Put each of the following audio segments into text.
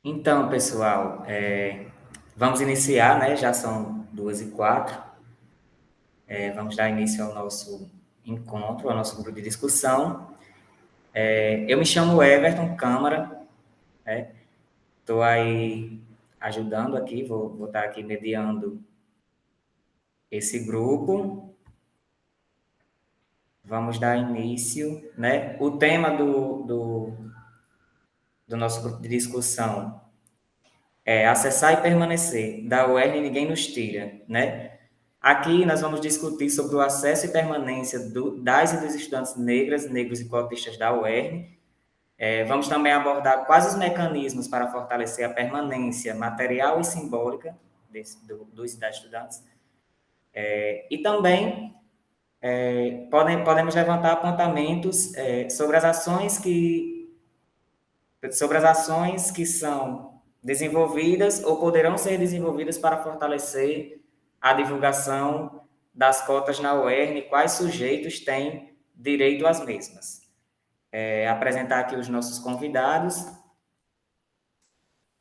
Então, pessoal, vamos iniciar, né? Já são 2h04. Vamos dar início ao nosso encontro, ao nosso grupo de discussão. Eu me chamo Everton Câmara, estou aí ajudando aqui, vou estar aqui mediando esse grupo. Vamos dar início, né? O tema do nosso grupo de discussão é acessar e permanecer. Da UERN ninguém nos tira, né? Aqui nós vamos discutir sobre o acesso e permanência das e dos estudantes negras, negros e cotistas da UERN. Vamos também abordar quais os mecanismos para fortalecer a permanência material e simbólica dos e das estudantes. E também podemos levantar apontamentos sobre as ações que são desenvolvidas ou poderão ser desenvolvidas para fortalecer a divulgação das cotas na UERN, quais sujeitos têm direito às mesmas. Apresentar aqui os nossos convidados.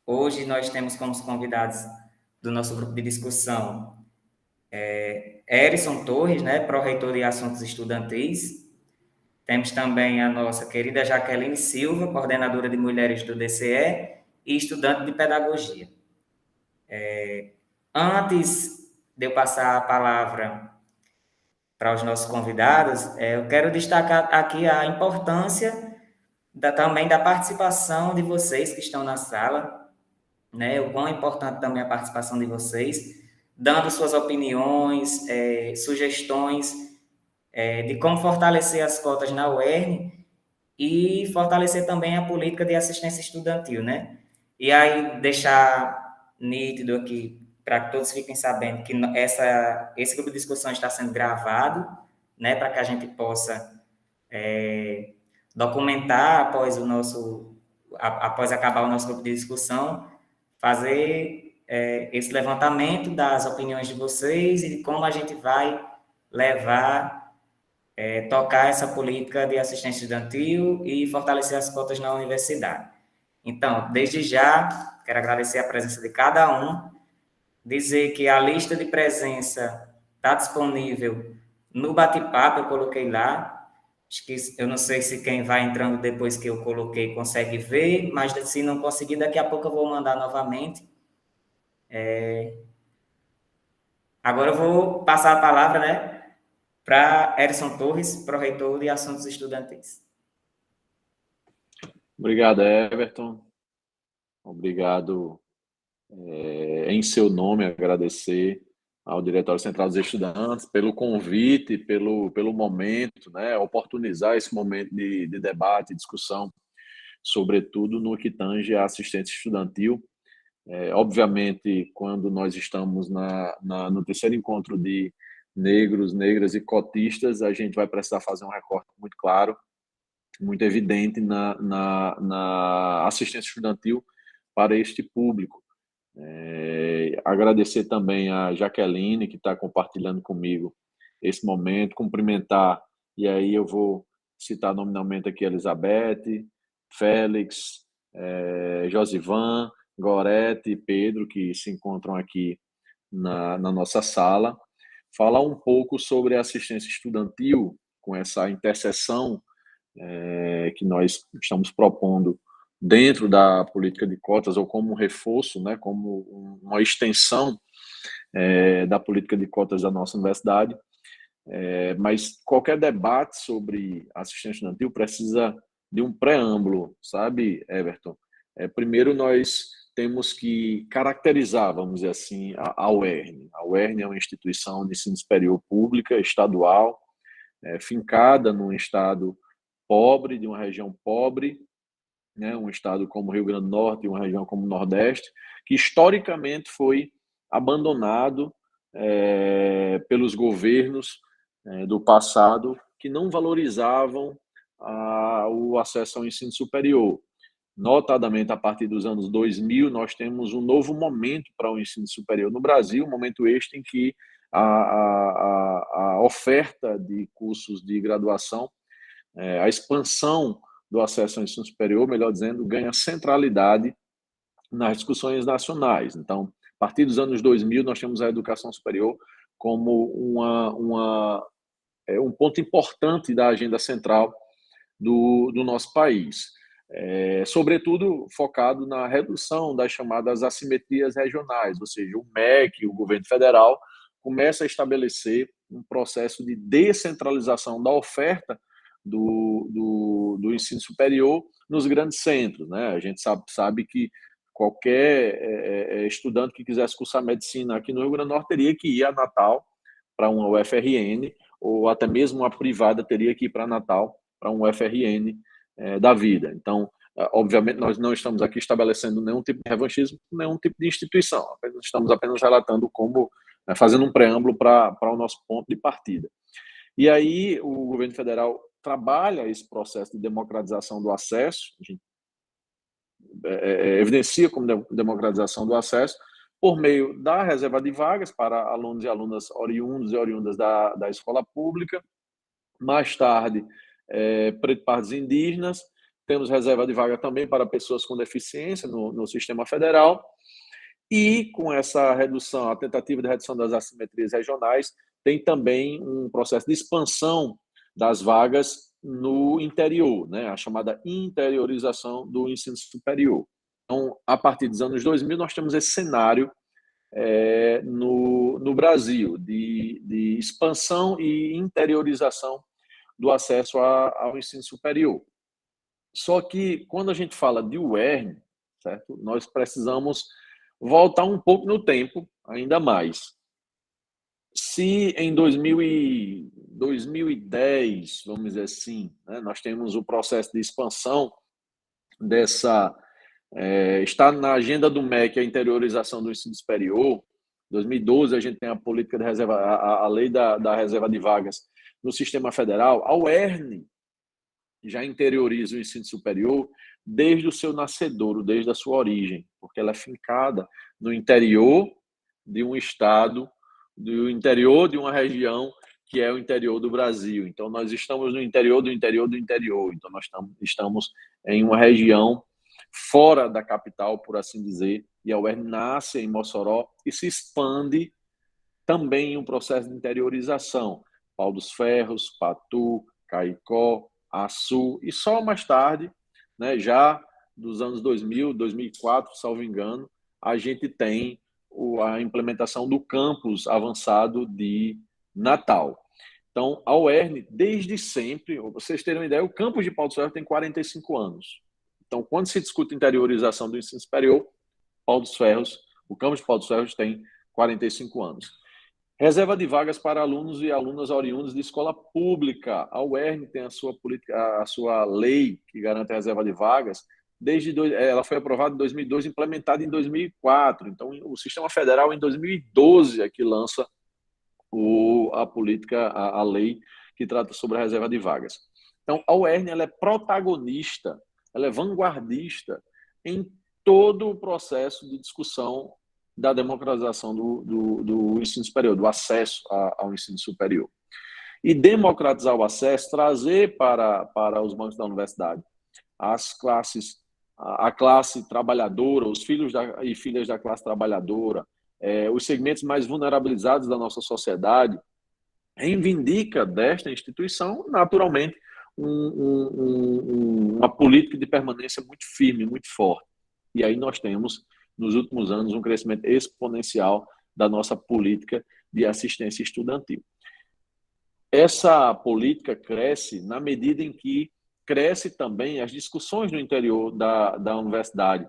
Hoje nós temos como convidados do nosso grupo de discussão Erison Torres, né, pró-reitor de Assuntos Estudantis. Temos também a nossa querida Jaqueline Silva, coordenadora de mulheres do DCE e estudante de pedagogia. Antes de eu passar a palavra para os nossos convidados, eu quero destacar aqui a importância também da participação de vocês que estão na sala, né? O quão importante também a participação de vocês, dando suas opiniões, sugestões de como fortalecer as cotas na UERN e fortalecer também a política de assistência estudantil, né? E aí deixar nítido aqui para que todos fiquem sabendo que esse grupo de discussão está sendo gravado, né? Para que a gente possa documentar após acabar o nosso grupo de discussão, fazer esse levantamento das opiniões de vocês e de como a gente vai tocar essa política de assistência estudantil e fortalecer as cotas na universidade. Então, desde já, quero agradecer a presença de cada um, dizer que a lista de presença está disponível no bate-papo, eu coloquei lá. Acho que eu não sei se quem vai entrando depois que eu coloquei consegue ver, mas se não conseguir, daqui a pouco eu vou mandar novamente. Agora eu vou passar a palavra, né, para Erison Torres, pró-reitor de Assuntos Estudantis. Obrigado, Everton. Obrigado, em seu nome, agradecer ao Diretório Central dos Estudantes pelo convite, pelo momento, né, oportunizar esse momento de debate, discussão, sobretudo no que tange à assistência estudantil. Obviamente, quando nós estamos no terceiro encontro de negros, negras e cotistas, a gente vai precisar fazer um recorte muito claro, muito evidente na assistência estudantil para este público. Agradecer também a Jaqueline, que está compartilhando comigo esse momento, cumprimentar, e aí eu vou citar nominalmente aqui Elizabeth, Félix, Josivan, Gorete e Pedro, que se encontram aqui na nossa sala, falar um pouco sobre a assistência estudantil, com essa interseção que nós estamos propondo dentro da política de cotas, ou como um reforço, né, como uma extensão da política de cotas da nossa universidade. Mas qualquer debate sobre assistência estudantil precisa de um preâmbulo, sabe, Everton? Primeiro, nós temos que caracterizar, vamos dizer assim, a UERN. A UERN é uma instituição de ensino superior pública, estadual, fincada num estado pobre, de uma região pobre, né, um estado como o Rio Grande do Norte e uma região como o Nordeste, que historicamente foi abandonado pelos governos do passado, que não valorizavam o acesso ao ensino superior. Notadamente, a partir dos anos 2000, nós temos um novo momento para o ensino superior no Brasil, um momento este em que a oferta de cursos de graduação, a expansão do acesso ao ensino superior, melhor dizendo, ganha centralidade nas discussões nacionais. Então, a partir dos anos 2000, nós temos a educação superior como um ponto importante da agenda central do nosso país. Sobretudo focado na redução das chamadas assimetrias regionais, ou seja, o MEC, o governo federal, começa a estabelecer um processo de descentralização da oferta do ensino superior nos grandes centros, né? A gente sabe que qualquer estudante que quisesse cursar medicina aqui no Rio Grande do Norte teria que ir a Natal para uma UFRN, ou até mesmo uma privada teria que ir para Natal para um UFRN da vida. Então, obviamente, nós não estamos aqui estabelecendo nenhum tipo de revanchismo, nenhum tipo de instituição, estamos apenas relatando como, fazendo um preâmbulo para o nosso ponto de partida. E aí o governo federal trabalha esse processo de democratização do acesso, a gente evidencia como democratização do acesso, por meio da reserva de vagas para alunos e alunas oriundos e oriundas da escola pública, mais tarde, preto-pardos indígenas, temos reserva de vaga também para pessoas com deficiência no sistema federal, e com essa redução, a tentativa de redução das assimetrias regionais, tem também um processo de expansão das vagas no interior, né? A chamada interiorização do ensino superior. Então, a partir dos anos 2000, nós temos esse cenário no Brasil, de expansão e interiorização do acesso ao ensino superior. Só que, quando a gente fala de UERN, certo? Nós precisamos voltar um pouco no tempo, ainda mais. Se em 2010, vamos dizer assim, né, nós temos o processo de expansão está na agenda do MEC a interiorização do ensino superior. Em 2012 a gente tem a política de reserva, a lei da reserva de vagas no sistema federal. A UERN já interioriza o ensino superior desde o seu nascedouro, desde a sua origem, porque ela é fincada no interior de um estado, do interior de uma região que é o interior do Brasil. Então, nós estamos no interior do interior do interior. Então, nós estamos em uma região fora da capital, por assim dizer, e a UERN nasce em Mossoró e se expande também em um processo de interiorização. Pau dos Ferros, Patu, Caicó, Açu, e só mais tarde, né, já dos anos 2000, 2004, salvo engano, a gente tem a implementação do campus avançado de Natal. Então, a UERN, desde sempre, para vocês terem uma ideia, o campus de Pau dos Ferros tem 45 anos. Então, quando se discute interiorização do ensino superior, Pau dos Ferros, o campus de Pau dos Ferros tem 45 anos. Reserva de vagas para alunos e alunas oriundos de escola pública. A UERN tem a sua política, a sua lei que garante a reserva de vagas. Ela foi aprovada em 2002, implementada em 2004. Então, o sistema federal, em 2012, é que lança a política, a lei que trata sobre a reserva de vagas. Então, a UERN ela é protagonista, ela é vanguardista em todo o processo de discussão da democratização do ensino superior, do acesso ao ensino superior. E democratizar o acesso, trazer para os bancos da universidade a classe trabalhadora, os filhos e filhas da classe trabalhadora, os segmentos mais vulnerabilizados da nossa sociedade, reivindica desta instituição, naturalmente, uma política de permanência muito firme, muito forte. E aí nós temos, nos últimos anos, um crescimento exponencial da nossa política de assistência estudantil. Essa política cresce na medida em que cresce também as discussões no interior da universidade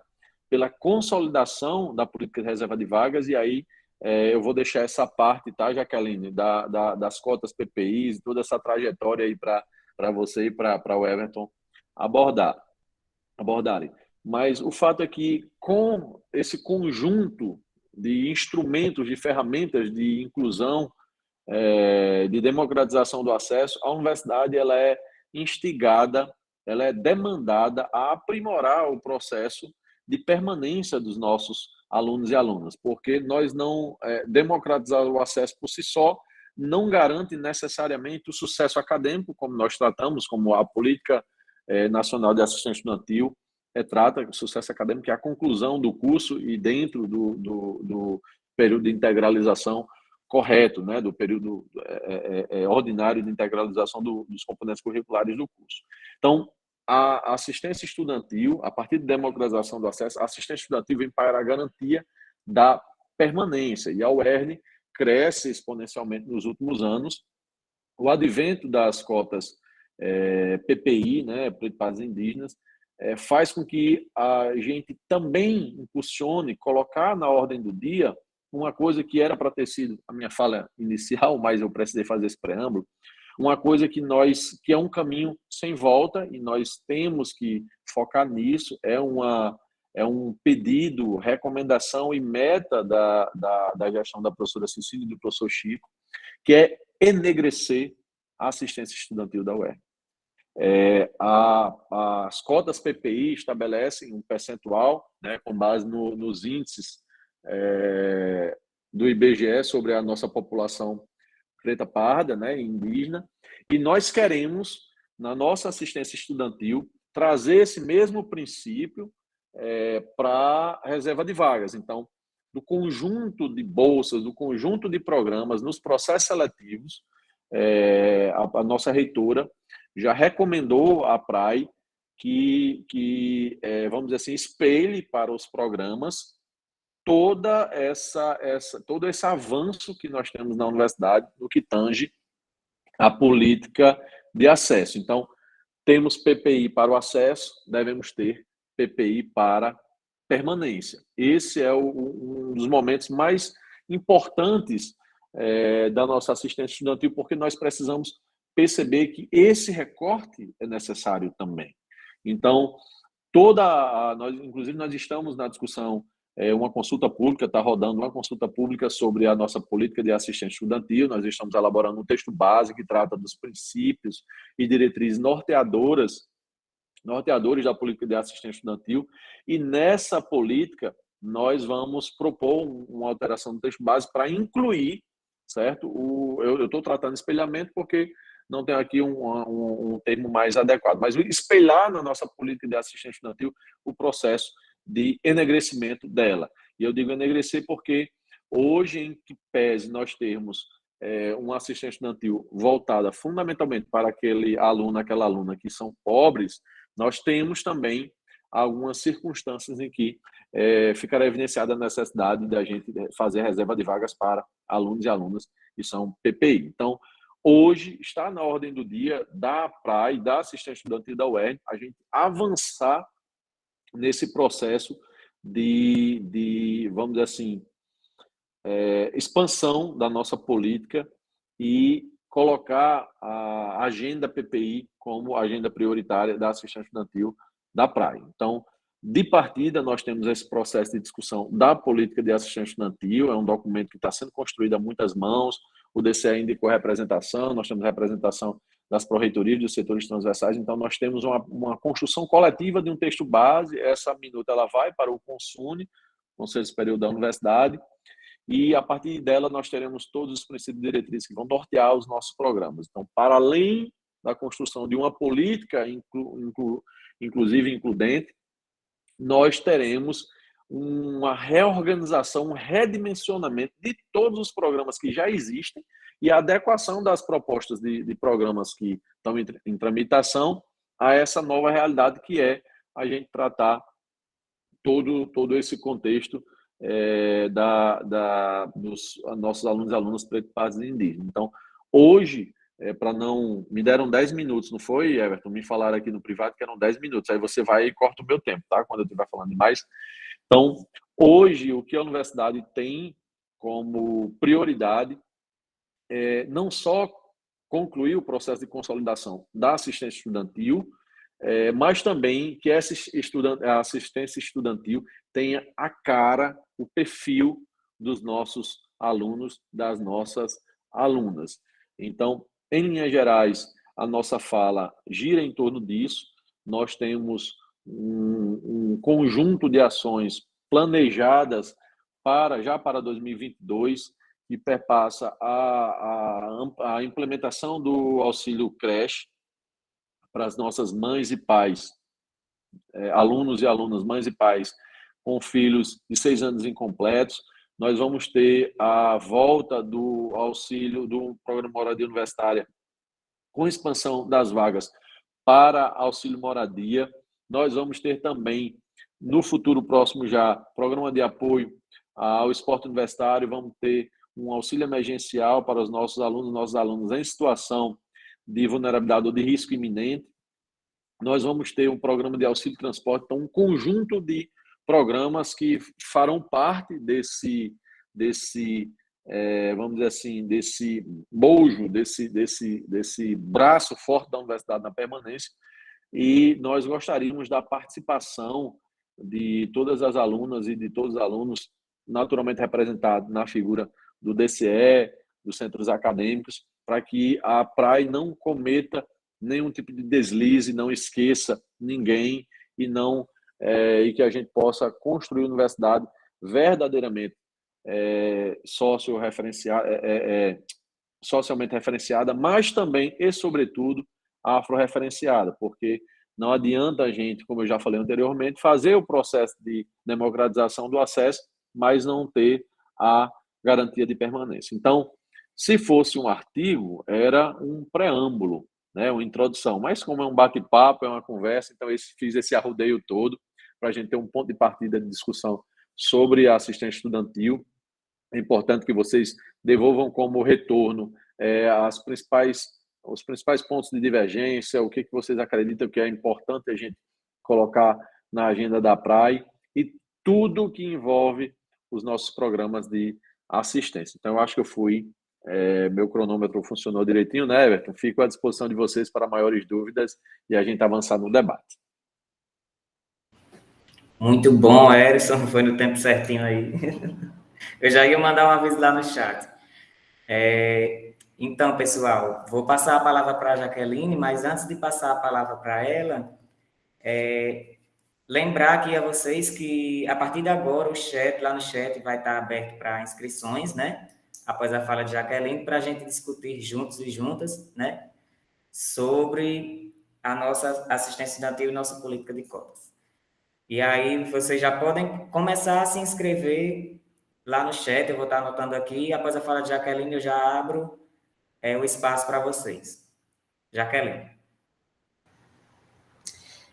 pela consolidação da política de reserva de vagas, e aí eu vou deixar essa parte, tá, Jaqueline, das cotas PPIs, toda essa trajetória aí para você e para o Everton abordarem. Mas o fato é que, com esse conjunto de instrumentos, de ferramentas de inclusão, de democratização do acesso, a universidade ela é instigada, ela é demandada a aprimorar o processo de permanência dos nossos alunos e alunas, porque nós não democratizar o acesso por si só não garante necessariamente o sucesso acadêmico, como nós tratamos, como a Política Nacional de Assistência Estudantil trata o sucesso acadêmico, que é a conclusão do curso e dentro do período de integralização correto, né, do período ordinário de integralização dos componentes curriculares do curso. Então, a assistência estudantil, a partir de democratização do acesso, a assistência estudantil vem para a garantia da permanência, e a UERN cresce exponencialmente nos últimos anos. O advento das cotas PPI, né, Preto Pardos Indígenas, faz com que a gente também impulsione, colocar na ordem do dia uma coisa que era para ter sido a minha fala inicial, mas eu precisei fazer esse preâmbulo, uma coisa que é um caminho sem volta e nós temos que focar nisso, é um pedido, recomendação e meta da gestão da professora Cecília e do professor Chico, que é enegrecer a assistência estudantil da UERN. As cotas PPI estabelecem um percentual, né, com base nos índices do IBGE sobre a nossa população preta parda, né, indígena, e nós queremos, na nossa assistência estudantil, trazer esse mesmo princípio para a reserva de vagas. Então, do conjunto de bolsas, do conjunto de programas, nos processos seletivos, a nossa reitora já recomendou à PRAE que vamos dizer assim, espelhe para os programas todo esse avanço que nós temos na universidade no que tange a política de acesso. Então, temos PPI para o acesso, devemos ter PPI para permanência. Esse é um dos momentos mais importantes da nossa assistência estudantil, porque nós precisamos perceber que esse recorte é necessário também. Então, inclusive nós estamos na discussão, uma consulta pública, está rodando uma consulta pública sobre a nossa política de assistência estudantil, nós estamos elaborando um texto base que trata dos princípios e diretrizes norteadores da política de assistência estudantil, e nessa política nós vamos propor uma alteração do texto base para incluir, certo? Eu estou tratando de espelhamento porque não tem aqui um termo mais adequado, mas espelhar na nossa política de assistência estudantil o processo de enegrecimento dela. E eu digo enegrecer porque hoje, em que pese nós termos uma assistência estudantil voltada fundamentalmente para aquele aluno, aquela aluna que são pobres, nós temos também algumas circunstâncias em que ficará evidenciada a necessidade da gente fazer reserva de vagas para alunos e alunas que são PPI. Então, hoje está na ordem do dia da PRAE, da assistência estudantil da UERN, a gente avançar nesse processo de vamos dizer assim, expansão da nossa política e colocar a agenda PPI como agenda prioritária da assistência estudantil da PRAE. Então, de partida, nós temos esse processo de discussão da política de assistência estudantil, é um documento que está sendo construído a muitas mãos, o DCE indicou representação, nós temos representação das pró-reitorias dos setores transversais, então nós temos uma construção coletiva de um texto base, essa minuta ela vai para o CONSUNE, Conselho Superior da Universidade, e a partir dela nós teremos todos os princípios e diretrizes que vão nortear os nossos programas. Então, para além da construção de uma política inclusive includente, nós teremos uma reorganização, um redimensionamento de todos os programas que já existem e a adequação das propostas de programas que estão em tramitação a essa nova realidade que é a gente tratar todo esse contexto dos nossos alunos e alunas pretos, pardos e indígenas. Então, hoje, para não... Me deram 10 minutos, não foi, Everton? Me falaram aqui no privado que eram 10 minutos. Aí você vai e corta o meu tempo, tá? Quando eu estiver falando demais. Então, hoje, o que a universidade tem como prioridade não só concluir o processo de consolidação da assistência estudantil, mas também que essa assistência estudantil tenha a cara, o perfil dos nossos alunos, das nossas alunas. Então, em linhas gerais, a nossa fala gira em torno disso. Nós temos um conjunto de ações planejadas já para 2022, que perpassa a implementação do auxílio creche para as nossas mães e pais alunos e alunas, mães e pais, com filhos de 6 anos incompletos. Nós vamos ter a volta do auxílio do programa Moradia Universitária com expansão das vagas para auxílio moradia. Nós vamos ter também, no futuro próximo já, programa de apoio ao esporte universitário, vamos ter um auxílio emergencial para os nossos alunos em situação de vulnerabilidade ou de risco iminente. Nós vamos ter um programa de auxílio transporte, então um conjunto de programas que farão parte desse vamos dizer assim, desse bojo, desse braço forte da universidade na permanência, e nós gostaríamos da participação de todas as alunas e de todos os alunos, naturalmente representados na figura do DCE, dos centros acadêmicos, para que a PRAE não cometa nenhum tipo de deslize, não esqueça ninguém e que a gente possa construir a universidade verdadeiramente socialmente referenciada, mas também e sobretudo afro-referenciada, porque não adianta a gente, como eu já falei anteriormente, fazer o processo de democratização do acesso, mas não ter a garantia de permanência. Então, se fosse um artigo, era um preâmbulo, né, uma introdução, mas como é um bate-papo, é uma conversa, então fiz esse arrodeio todo para a gente ter um ponto de partida de discussão sobre a assistência estudantil. É importante que vocês devolvam como retorno os principais pontos de divergência, o que vocês acreditam que é importante a gente colocar na agenda da PRAE e tudo que envolve os nossos programas de assistência. Então, eu acho que meu cronômetro funcionou direitinho, né, Everton? Fico à disposição de vocês para maiores dúvidas e a gente avançar no debate. Muito bom, Erison, foi no tempo certinho aí. Eu já ia mandar um aviso lá no chat. Então, pessoal, vou passar a palavra para a Jaqueline, mas antes de passar a palavra para ela, lembrar aqui a vocês que, a partir de agora, lá no chat vai estar aberto para inscrições, né? Após a fala de Jaqueline, para a gente discutir juntos e juntas, né? Sobre a nossa assistência estudantil e nossa política de cotas. E aí, vocês já podem começar a se inscrever lá no chat, eu vou estar anotando aqui, e após a fala de Jaqueline, eu já abro o espaço para vocês. Jaqueline.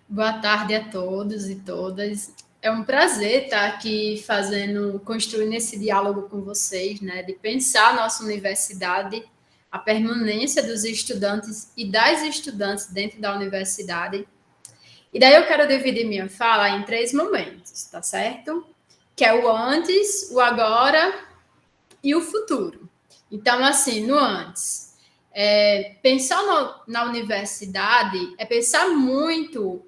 Boa tarde a todos e todas. É um prazer estar aqui construindo esse diálogo com vocês, né? De pensar a nossa universidade, a permanência dos estudantes e das estudantes dentro da universidade. E daí eu quero dividir minha fala em 3 momentos, tá certo? Que é o antes, o agora e o futuro. Então, assim, no antes, pensar na universidade é pensar muito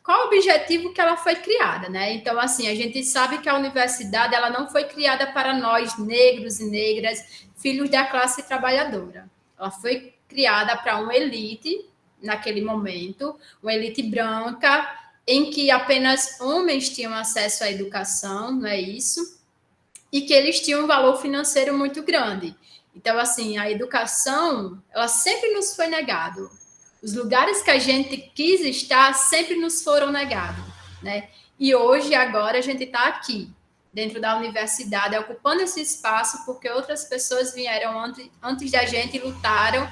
qual o objetivo que ela foi criada, né? Então, assim, a gente sabe que a universidade ela não foi criada para nós, negros e negras, filhos da classe trabalhadora. Ela foi criada para uma elite, naquele momento, uma elite branca, em que apenas homens tinham acesso à educação, não é isso? E que eles tinham um valor financeiro muito grande. Então, assim, a educação, ela sempre nos foi negada. Os lugares que a gente quis estar sempre nos foram negados, né? E hoje, agora, a gente está aqui, dentro da universidade, ocupando esse espaço, porque outras pessoas vieram antes da gente e lutaram,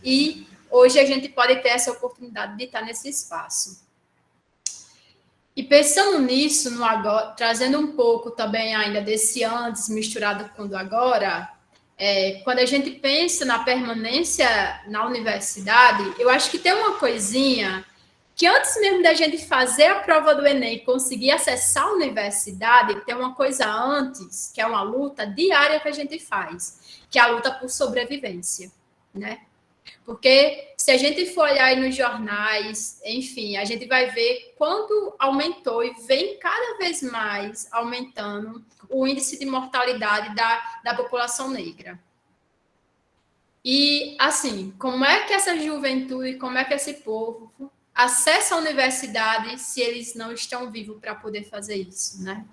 e hoje a gente pode ter essa oportunidade de estar nesse espaço. E pensando nisso, no agora, trazendo um pouco também ainda desse antes misturado com o agora, quando a gente pensa na permanência na universidade, eu acho que tem uma coisinha que antes mesmo da gente fazer a prova do Enem e conseguir acessar a universidade, tem uma coisa antes, que é uma luta diária que a gente faz, que é a luta por sobrevivência, né? Porque se a gente for olhar aí nos jornais, enfim, a gente vai ver quanto aumentou e vem cada vez mais aumentando o índice de mortalidade da população negra. E, assim, como é que essa juventude, como é que esse povo acessa a universidade se eles não estão vivos para poder fazer isso, né?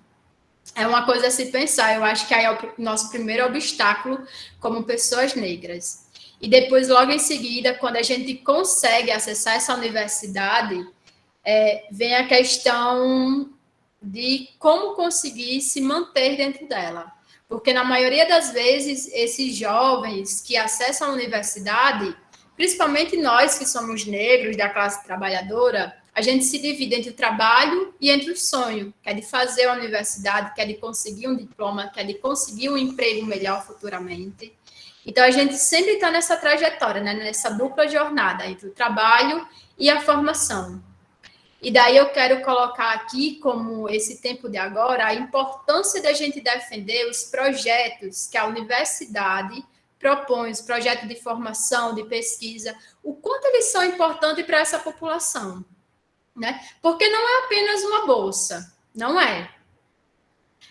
É uma coisa a se pensar. Eu acho que aí é o nosso primeiro obstáculo como pessoas negras. E depois, logo em seguida, quando a gente consegue acessar essa universidade, vem a questão de como conseguir se manter dentro dela. Porque, na maioria das vezes, esses jovens que acessam a universidade, principalmente nós que somos negros, da classe trabalhadora, a gente se divide entre o trabalho e entre o sonho, que é de fazer a universidade, que é de conseguir um diploma, que é de conseguir um emprego melhor futuramente. Então, a gente sempre está nessa trajetória, né? Nessa dupla jornada entre o trabalho e a formação. E daí eu quero colocar aqui, como esse tempo de agora, a importância da gente defender os projetos que a universidade propõe, os projetos de formação, de pesquisa, o quanto eles são importantes para essa população, né? Porque não é apenas uma bolsa, não é.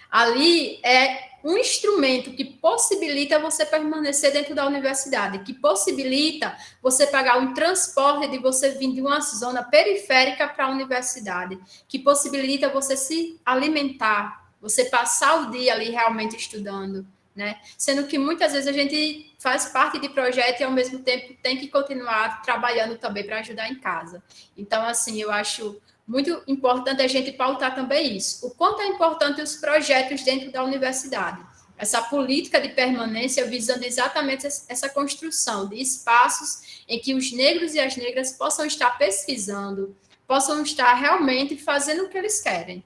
Ali é um instrumento que possibilita você permanecer dentro da universidade, que possibilita você pagar um transporte de você vir de uma zona periférica para a universidade, que possibilita você se alimentar, você passar o dia ali realmente estudando, né? Sendo que muitas vezes a gente faz parte de projeto e ao mesmo tempo tem que continuar trabalhando também para ajudar em casa. Então, assim, eu acho muito importante a gente pautar também isso. O quanto é importante os projetos dentro da universidade. Essa política de permanência visando exatamente essa construção de espaços em que os negros e as negras possam estar pesquisando, possam estar realmente fazendo o que eles querem.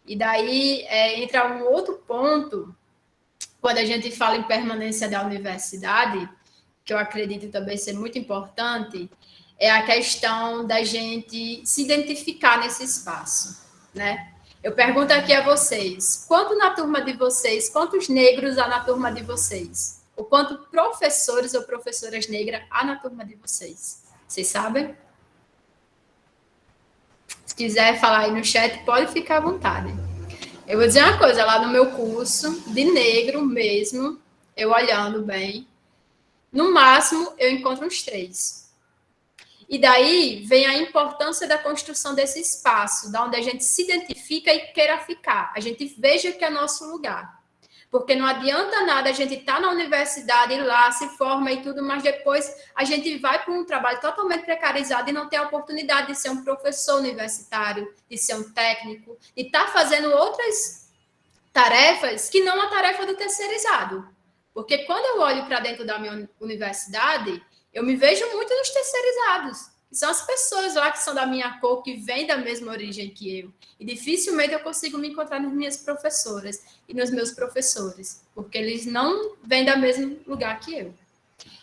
E daí entra um outro ponto, quando a gente fala em permanência da universidade, que eu acredito também ser muito importante, é a questão da gente se identificar nesse espaço, né? Eu pergunto aqui a vocês, quantos negros há na turma de vocês? Ou quantos professores ou professoras negras há na turma de vocês? Vocês sabem? Se quiser falar aí no chat, pode ficar à vontade. Eu vou dizer uma coisa, lá no meu curso, de negro mesmo, eu olhando bem, no máximo eu encontro uns 3. E daí vem a importância da construção desse espaço, da onde a gente se identifica e queira ficar. A gente veja que é nosso lugar. Porque não adianta nada a gente estar na universidade, lá, se forma e tudo, mas depois a gente vai para um trabalho totalmente precarizado e não tem a oportunidade de ser um professor universitário, de ser um técnico, de estar fazendo outras tarefas que não a tarefa do terceirizado. Porque quando eu olho para dentro da minha universidade, eu me vejo muito nos terceirizados, que são as pessoas lá que são da minha cor, que vêm da mesma origem que eu. E dificilmente eu consigo me encontrar nas minhas professoras e nos meus professores, porque eles não vêm do mesmo lugar que eu.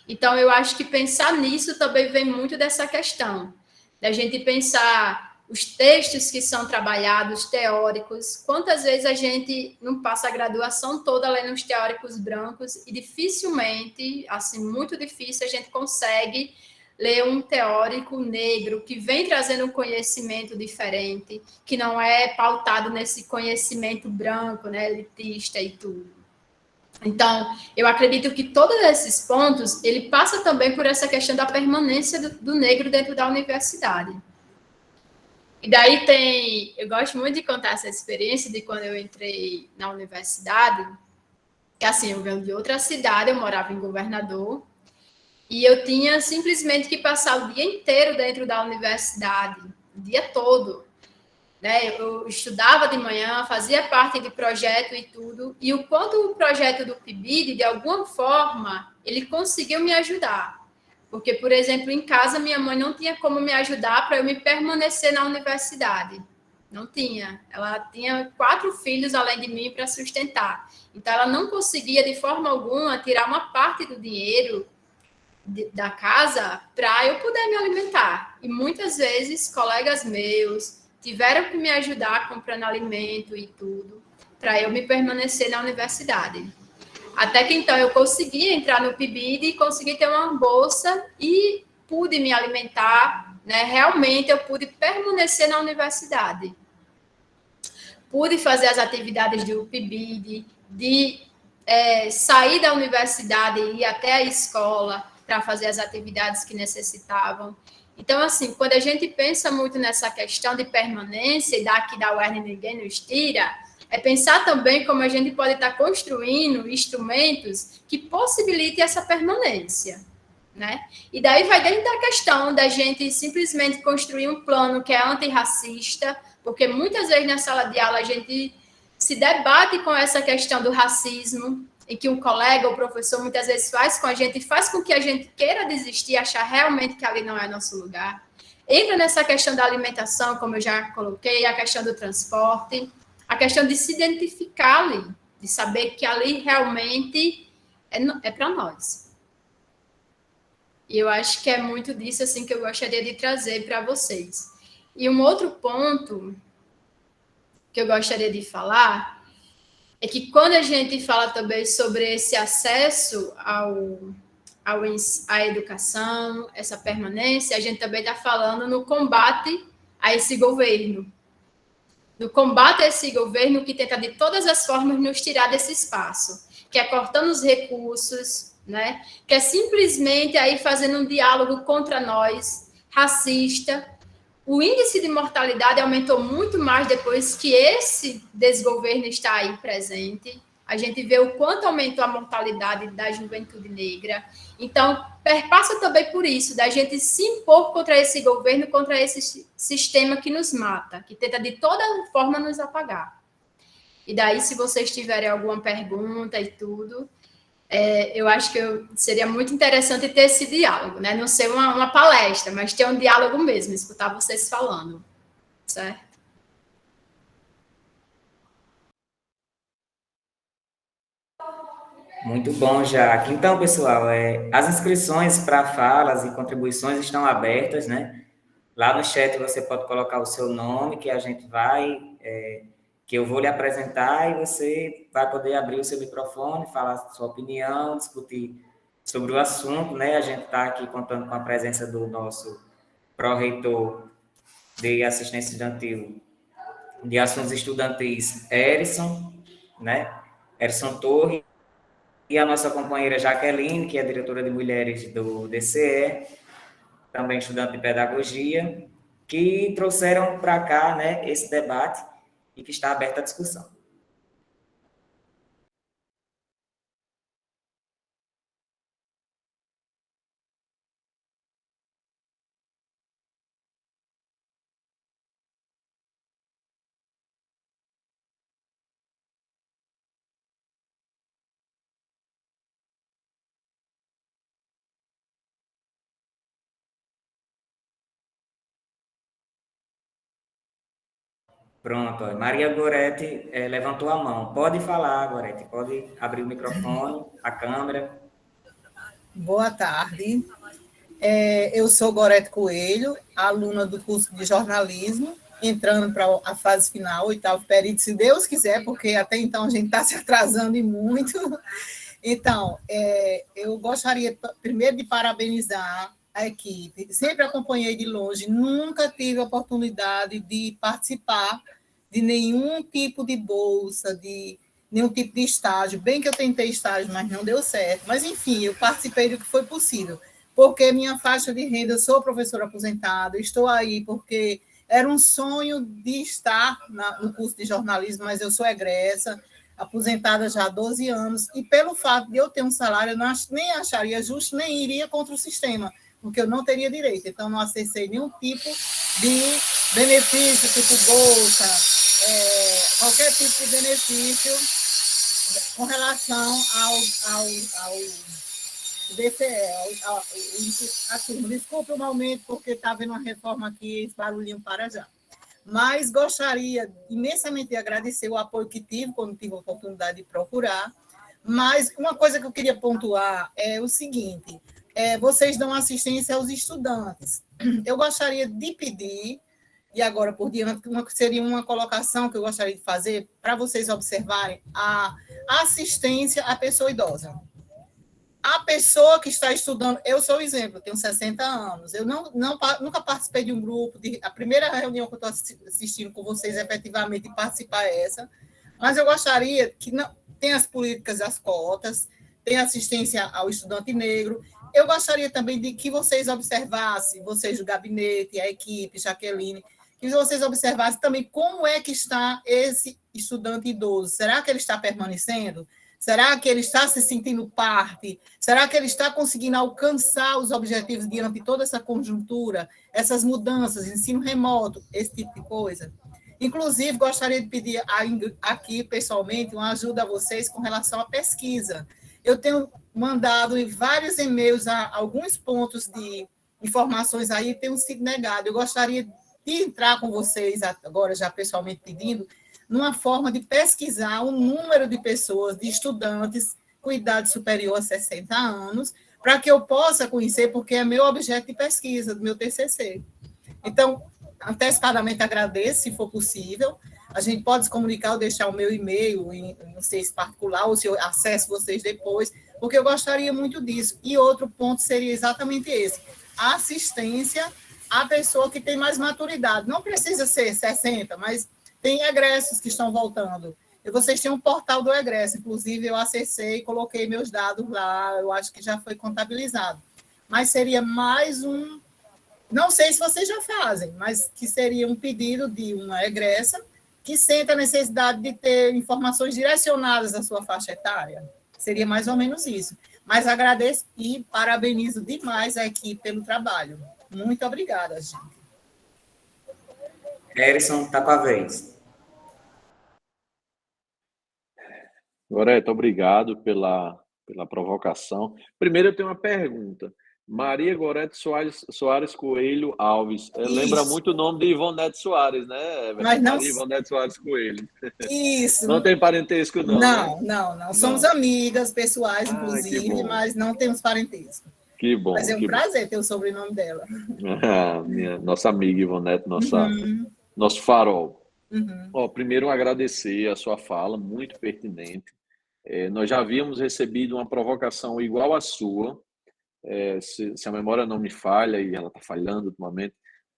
Então, eu acho que pensar nisso também vem muito dessa questão, da gente pensar os textos que são trabalhados, teóricos, quantas vezes a gente não passa a graduação toda lendo os teóricos brancos e dificilmente, assim, muito difícil, a gente consegue ler um teórico negro que vem trazendo um conhecimento diferente, que não é pautado nesse conhecimento branco, né, elitista e tudo. Então, eu acredito que todos esses pontos, ele passa também por essa questão da permanência do negro dentro da universidade. E daí eu gosto muito de contar essa experiência de quando eu entrei na universidade, que assim, eu venho de outra cidade, eu morava em Governador, e eu tinha simplesmente que passar o dia inteiro dentro da universidade, o dia todo, né? Eu estudava de manhã, fazia parte de projeto e tudo, e o quanto o projeto do PIBID, de alguma forma, ele conseguiu me ajudar. Porque, por exemplo, em casa, minha mãe não tinha como me ajudar para eu me permanecer na universidade. Não tinha. Ela tinha 4 filhos além de mim para sustentar. Então, ela não conseguia, de forma alguma, tirar uma parte do dinheiro da casa para eu poder me alimentar. E muitas vezes, colegas meus tiveram que me ajudar comprando alimento e tudo, para eu me permanecer na universidade. Até que, então, eu consegui entrar no PIBID e consegui ter uma bolsa e pude me alimentar, né? Realmente, eu pude permanecer na universidade. Pude fazer as atividades do PIBID, de sair da universidade e ir até a escola para fazer as atividades que necessitavam. Então, assim, quando a gente pensa muito nessa questão de permanência, e daqui da UERN ninguém nos tira, é pensar também como a gente pode estar construindo instrumentos que possibilitem essa permanência. né? E daí vai dentro da questão da gente simplesmente construir um plano que é antirracista, porque muitas vezes na sala de aula a gente se debate com essa questão do racismo, e que um colega ou professor muitas vezes faz com a gente, faz com que a gente queira desistir, achar realmente que ali não é nosso lugar. Entra nessa questão da alimentação, como eu já coloquei, a questão do transporte, a questão de se identificar ali, de saber que ali realmente é para nós. E eu acho que é muito disso assim que eu gostaria de trazer para vocês. E um outro ponto que eu gostaria de falar é que quando a gente fala também sobre esse acesso à educação, essa permanência, a gente também está falando no combate a esse governo. No combate a esse governo que tenta de todas as formas nos tirar desse espaço, que é cortando os recursos, né? Que é simplesmente aí fazendo um diálogo contra nós, racista. O índice de mortalidade aumentou muito mais depois que esse desgoverno está aí presente. A gente vê o quanto aumentou a mortalidade da juventude negra. Então, perpassa também por isso, da gente se impor contra esse governo, contra esse sistema que nos mata, que tenta de toda forma nos apagar. E daí, se vocês tiverem alguma pergunta e tudo, eu acho que seria muito interessante ter esse diálogo, né? Não ser uma palestra, mas ter um diálogo mesmo, escutar vocês falando, certo? Muito bom, Jaque. Então, pessoal, as inscrições para falas e contribuições estão abertas, né? Lá no chat você pode colocar o seu nome, que a gente que eu vou lhe apresentar e você vai poder abrir o seu microfone, falar a sua opinião, discutir sobre o assunto, né? A gente está aqui contando com a presença do nosso pró-reitor de assistência estudantil de assuntos estudantis, Erison, né? Erison Torres, e a nossa companheira Jaqueline, que é diretora de mulheres do DCE, também estudante de pedagogia, que trouxeram para cá, né, esse debate e que está aberta a discussão. Pronto, Maria Goretti levantou a mão. Pode falar, Goretti, pode abrir o microfone, a câmera. Boa tarde. Eu sou Gorete Coelho, aluna do curso de jornalismo, entrando para a fase final, oitavo período, se Deus quiser, porque até então a gente está se atrasando e muito. Então, eu gostaria primeiro de parabenizar a equipe. Sempre acompanhei de longe, nunca tive a oportunidade de participar de nenhum tipo de bolsa, de nenhum tipo de estágio. Bem que eu tentei estágio, mas não deu certo. Mas, enfim, eu participei do que foi possível, porque minha faixa de renda, eu sou professora aposentada, estou aí porque era um sonho de estar no curso de jornalismo, mas eu sou egressa, aposentada já há 12 anos, e pelo fato de eu ter um salário, eu nem acharia justo, nem iria contra o sistema, porque eu não teria direito. Então, não acessei nenhum tipo de benefício, tipo bolsa, qualquer tipo de benefício com relação ao DCE. Desculpe o momento, porque está havendo uma reforma aqui, esse barulhinho para já. Mas gostaria imensamente de agradecer o apoio que tive, quando tive a oportunidade de procurar. Mas uma coisa que eu queria pontuar é o seguinte: vocês dão assistência aos estudantes. Eu gostaria de pedir, e agora por diante, seria uma colocação que eu gostaria de fazer para vocês observarem a assistência à pessoa idosa. A pessoa que está estudando, eu sou o exemplo, tenho 60 anos, eu nunca participei de um grupo, a primeira reunião que eu estou assistindo com vocês, efetivamente, participar é essa, mas eu gostaria que tem as políticas das cotas, tem assistência ao estudante negro, eu gostaria também de que vocês observassem, vocês do gabinete, a equipe, Jaqueline, que vocês observassem também como é que está esse estudante idoso, será que ele está permanecendo? Será que ele está se sentindo parte? Será que ele está conseguindo alcançar os objetivos diante de toda essa conjuntura, essas mudanças, ensino remoto, esse tipo de coisa? Inclusive, gostaria de pedir aqui, pessoalmente, uma ajuda a vocês com relação à pesquisa. Eu tenho mandado em vários e-mails alguns pontos de informações aí, tenham sido negados. Eu gostaria de entrar com vocês, agora já pessoalmente pedindo, numa forma de pesquisar o número de pessoas, de estudantes com idade superior a 60 anos, para que eu possa conhecer, porque é meu objeto de pesquisa, do meu TCC. Então, antecipadamente agradeço, se for possível. A gente pode se comunicar ou deixar o meu e-mail, não sei se particular, ou se eu acesso vocês depois, porque eu gostaria muito disso. E outro ponto seria exatamente esse, a assistência à pessoa que tem mais maturidade. Não precisa ser 60, mas tem egressos que estão voltando. E vocês têm um portal do egresso, inclusive eu acessei e coloquei meus dados lá, eu acho que já foi contabilizado. Mas seria mais um, não sei se vocês já fazem, mas que seria um pedido de uma egressa que sente a necessidade de ter informações direcionadas à sua faixa etária. Seria mais ou menos isso. Mas agradeço e parabenizo demais a equipe pelo trabalho. Muito obrigada, gente. Erison, está com a vez. Goreto, obrigado pela provocação. Primeiro, eu tenho uma pergunta. Maria Goreto Soares Coelho Alves. Lembra muito o nome de Ivonete Soares, né? Mas não... Maria Ivonete Soares Coelho. Isso. Não tem parentesco, não. Não. Somos amigas pessoais, inclusive, mas não temos parentesco. Que bom. Mas é um prazer ter o sobrenome dela. Nossa amiga Ivonete, nosso farol. Primeiro, agradecer a sua fala, muito pertinente. Nós já havíamos recebido uma provocação igual à sua, se a memória não me falha, e ela está falhando ultimamente,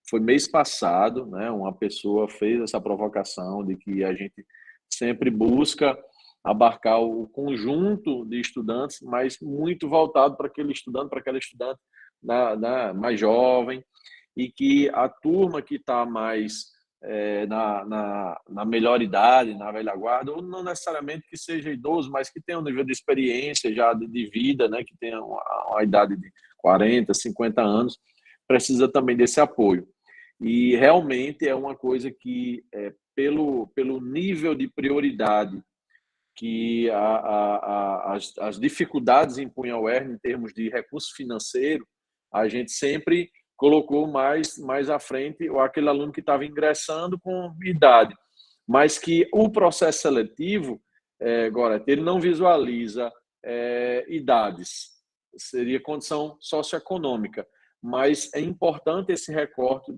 foi mês passado, né, uma pessoa fez essa provocação de que a gente sempre busca abarcar o conjunto de estudantes, mas muito voltado para aquele estudante, para aquela estudante mais jovem, e que a turma que está mais na melhor idade, na velha guarda, ou não necessariamente que seja idoso, mas que tenha um nível de experiência já de vida, né, que tenha uma idade de 40, 50 anos, precisa também desse apoio. E realmente é uma coisa que, pelo nível de prioridade que as dificuldades impunham ao UERN em termos de recurso financeiro, a gente sempre colocou mais à frente aquele aluno que estava ingressando com idade, mas que o processo seletivo, Goreto, ele não visualiza idades, seria condição socioeconômica, mas é importante esse recorte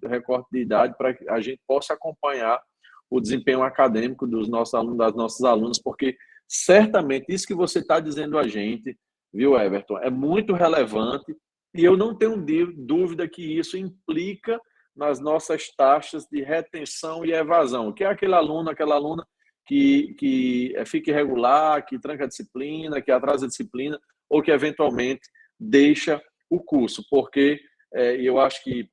de idade para que a gente possa acompanhar o desempenho acadêmico dos nossos alunos, das nossas alunas, porque certamente isso que você está dizendo a gente, viu, Everton, é muito relevante. E eu não tenho dúvida que isso implica nas nossas taxas de retenção e evasão, que é aquele aluno, aquela aluna que fica irregular, que tranca a disciplina, que atrasa a disciplina, ou que eventualmente deixa o curso. Porque eu acho que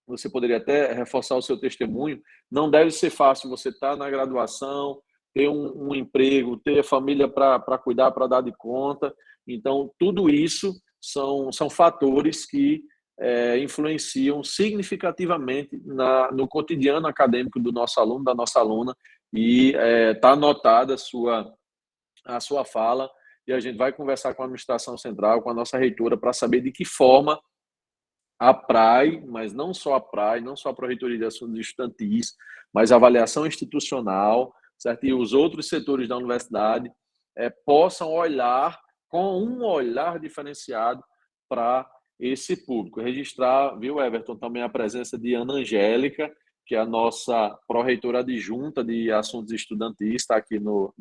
você poderia até reforçar o seu testemunho, não deve ser fácil você estar na graduação, ter um emprego, ter a família para cuidar, para dar de conta. Então, tudo isso são fatores que influenciam significativamente no cotidiano acadêmico do nosso aluno, da nossa aluna, e está anotada a sua fala, e a gente vai conversar com a administração central, com a nossa reitora, para saber de que forma a PRAE, mas não só a PRAE, não só a Pró-Reitoria de Assuntos Estudantis, mas a avaliação institucional, certo? E os outros setores da universidade possam olhar com um olhar diferenciado para esse público. Registrar, viu, Everton, também a presença de Ana Angélica, que é a nossa pró-reitora adjunta de assuntos estudantis, está aqui no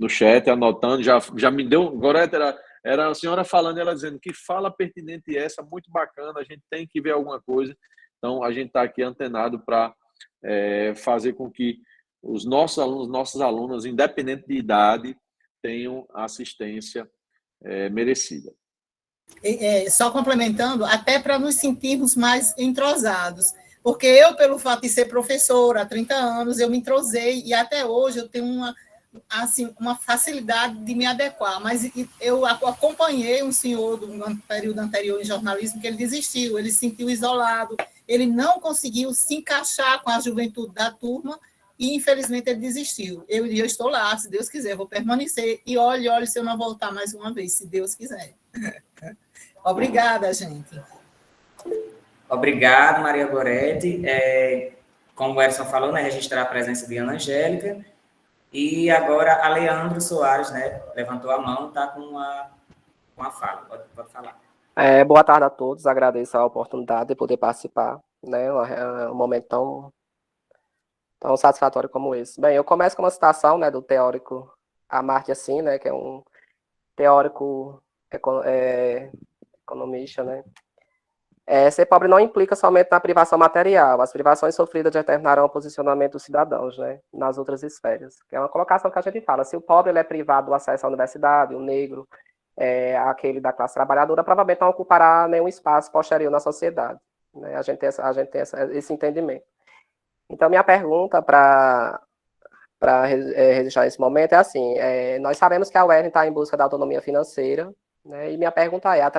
chat, anotando, já me deu, Goreto, era a senhora falando, ela dizendo que fala pertinente essa, muito bacana, a gente tem que ver alguma coisa, então a gente está aqui antenado para fazer com que os nossos alunos, nossas alunas, independente de idade, tenham assistência merecida. Só complementando, até para nos sentirmos mais entrosados, porque eu, pelo fato de ser professora há 30 anos, eu me entrosei e até hoje eu tenho assim, uma facilidade de me adequar, mas eu acompanhei um senhor do período anterior em jornalismo que ele desistiu, ele se sentiu isolado, ele não conseguiu se encaixar com a juventude da turma e, infelizmente, ele desistiu. Eu estou lá, se Deus quiser, vou permanecer e olhe se eu não voltar mais uma vez, se Deus quiser. Obrigada, gente. Obrigado, Maria Goretti. Como o Edson falou, né, registrar a presença de Ana Angélica. E agora a Leandro Soares, né, levantou a mão, está com uma fala. Pode falar. Boa tarde a todos, agradeço a oportunidade de poder participar, né, um momento tão satisfatório como esse. Bem, eu começo com uma citação, né, do teórico Amartya Sen, né, que é um teórico economista, né. Ser pobre não implica somente na privação material, as privações sofridas determinarão o posicionamento dos cidadãos, né, nas outras esferas, que é uma colocação que a gente fala, se o pobre ele é privado do acesso à universidade, o negro, aquele da classe trabalhadora, provavelmente não ocupará nenhum espaço posterior na sociedade, né, a gente tem esse entendimento. Então, minha pergunta para registrar esse momento é assim, nós sabemos que a UERN está em busca da autonomia financeira, né, e minha pergunta é,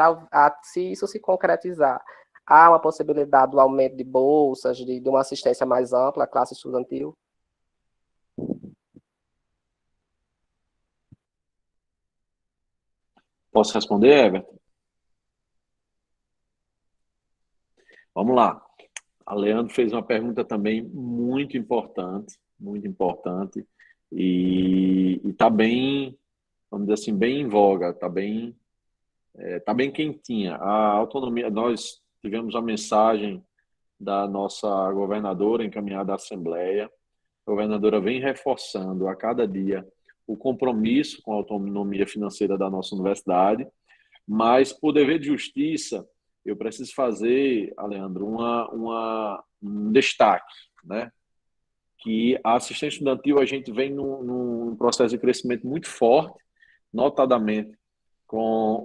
se isso se concretizar, há uma possibilidade do aumento de bolsas, de uma assistência mais ampla à classe estudantil? Posso responder, Everton? Vamos lá. A Leandro fez uma pergunta também muito importante, e está bem, vamos dizer assim, bem em voga, está bem quentinha. A autonomia, nós tivemos a mensagem da nossa governadora encaminhada à Assembleia. A governadora vem reforçando a cada dia o compromisso com a autonomia financeira da nossa universidade, mas, por dever de justiça, eu preciso fazer, Leandro, um destaque, né? Que a assistência estudantil, a gente vem num processo de crescimento muito forte, notadamente com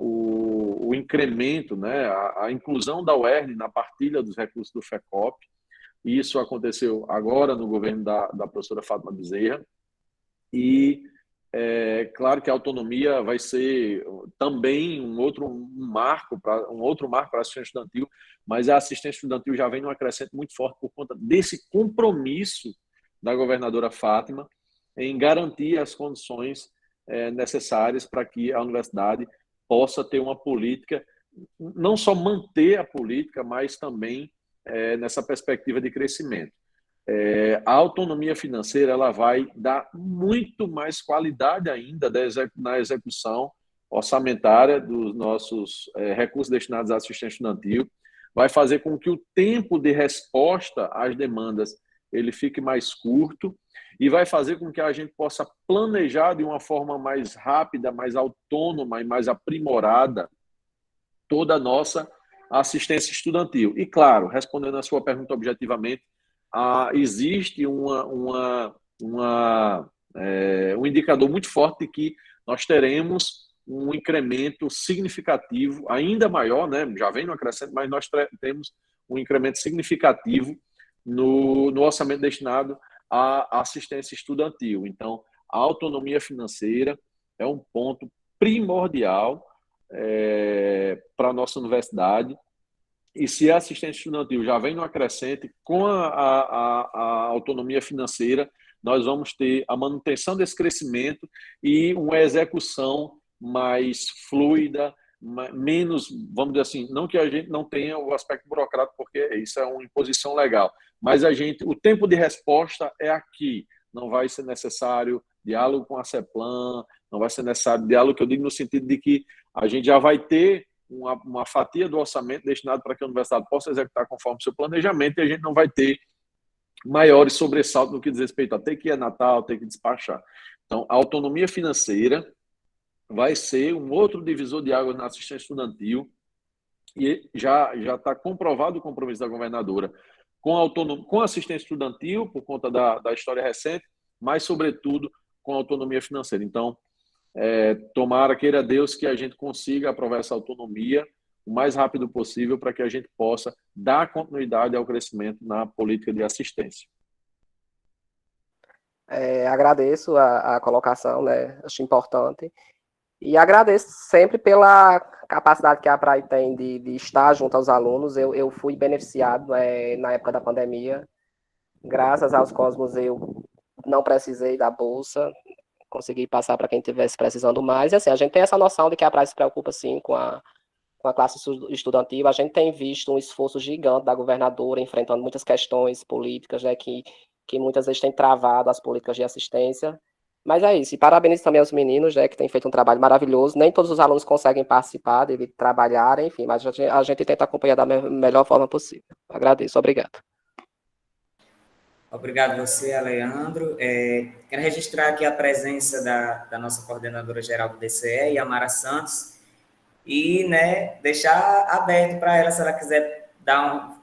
o incremento, né? A inclusão da UERN na partilha dos recursos do FECOP. Isso aconteceu agora no governo da professora Fátima Bezerra, e claro que a autonomia vai ser também um outro marco para a assistência estudantil, mas a assistência estudantil já vem numa crescente muito forte por conta desse compromisso da governadora Fátima em garantir as condições necessárias para que a universidade possa ter uma política, não só manter a política, mas também nessa perspectiva de crescimento. A autonomia financeira ela vai dar muito mais qualidade ainda na execução orçamentária dos nossos recursos destinados à assistência estudantil, vai fazer com que o tempo de resposta às demandas ele fique mais curto e vai fazer com que a gente possa planejar de uma forma mais rápida, mais autônoma e mais aprimorada toda a nossa assistência estudantil. E, claro, respondendo a sua pergunta objetivamente, existe um indicador muito forte de que nós teremos um incremento significativo, ainda maior, né? Já vem no crescente, mas nós temos um incremento significativo no orçamento destinado à assistência estudantil. Então, a autonomia financeira é um ponto primordial para a nossa universidade. E se a assistência estudantil já vem no crescente, com a autonomia financeira, nós vamos ter a manutenção desse crescimento e uma execução mais fluida, menos, vamos dizer assim, não que a gente não tenha o aspecto burocrático, porque isso é uma imposição legal, mas o tempo de resposta é aqui. Não vai ser necessário diálogo com a CEPLAN, não vai ser necessário diálogo, que eu digo no sentido de que a gente já vai ter uma fatia do orçamento destinado para que a universidade possa executar conforme o seu planejamento, e a gente não vai ter maiores sobressaltos no que diz respeito a ter que ir a Natal, ter que despachar. Então, a autonomia financeira vai ser um outro divisor de águas na assistência estudantil, e já está comprovado o compromisso da governadora com a assistência estudantil, por conta da história recente, mas, sobretudo, com a autonomia financeira. Então, tomara, queira Deus, que a gente consiga aprovar essa autonomia o mais rápido possível para que a gente possa dar continuidade ao crescimento na política de assistência. Agradeço a colocação, né? Acho importante. E agradeço sempre pela capacidade que a PRAE tem de estar junto aos alunos. Eu fui beneficiado na época da pandemia. Graças aos Cosmos, eu não precisei da bolsa, consegui passar para quem estivesse precisando mais. E assim, a gente tem essa noção de que a PRAE se preocupa, sim, com a classe estudantil. A gente tem visto um esforço gigante da governadora enfrentando muitas questões políticas, né, que muitas vezes têm travado as políticas de assistência. Mas é isso. E parabéns também aos meninos, né, que têm feito um trabalho maravilhoso. Nem todos os alunos conseguem participar, de trabalhar, enfim, mas a gente tenta acompanhar da melhor forma possível. Agradeço. Obrigado. Obrigado você, Aleandro. Quero registrar aqui a presença da nossa coordenadora geral do DCE, Yamara Santos, e, né, deixar aberto para ela, se ela quiser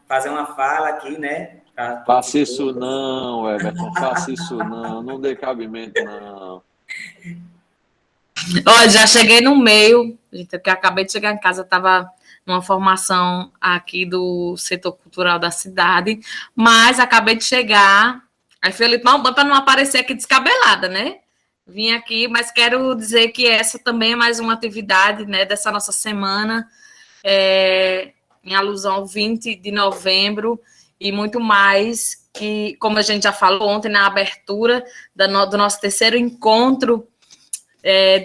fazer uma fala aqui, né? Faça isso não, Everton, faça isso não dê cabimento não. Olha, já cheguei no meio, gente, porque acabei de chegar em casa, estava numa formação aqui do setor cultural da cidade, mas acabei de chegar, aí Felipe, para não aparecer aqui descabelada, né? Vim aqui, mas quero dizer que essa também é mais uma atividade, né, dessa nossa semana, em alusão ao 20 de novembro, e muito mais que, como a gente já falou ontem na abertura do nosso terceiro encontro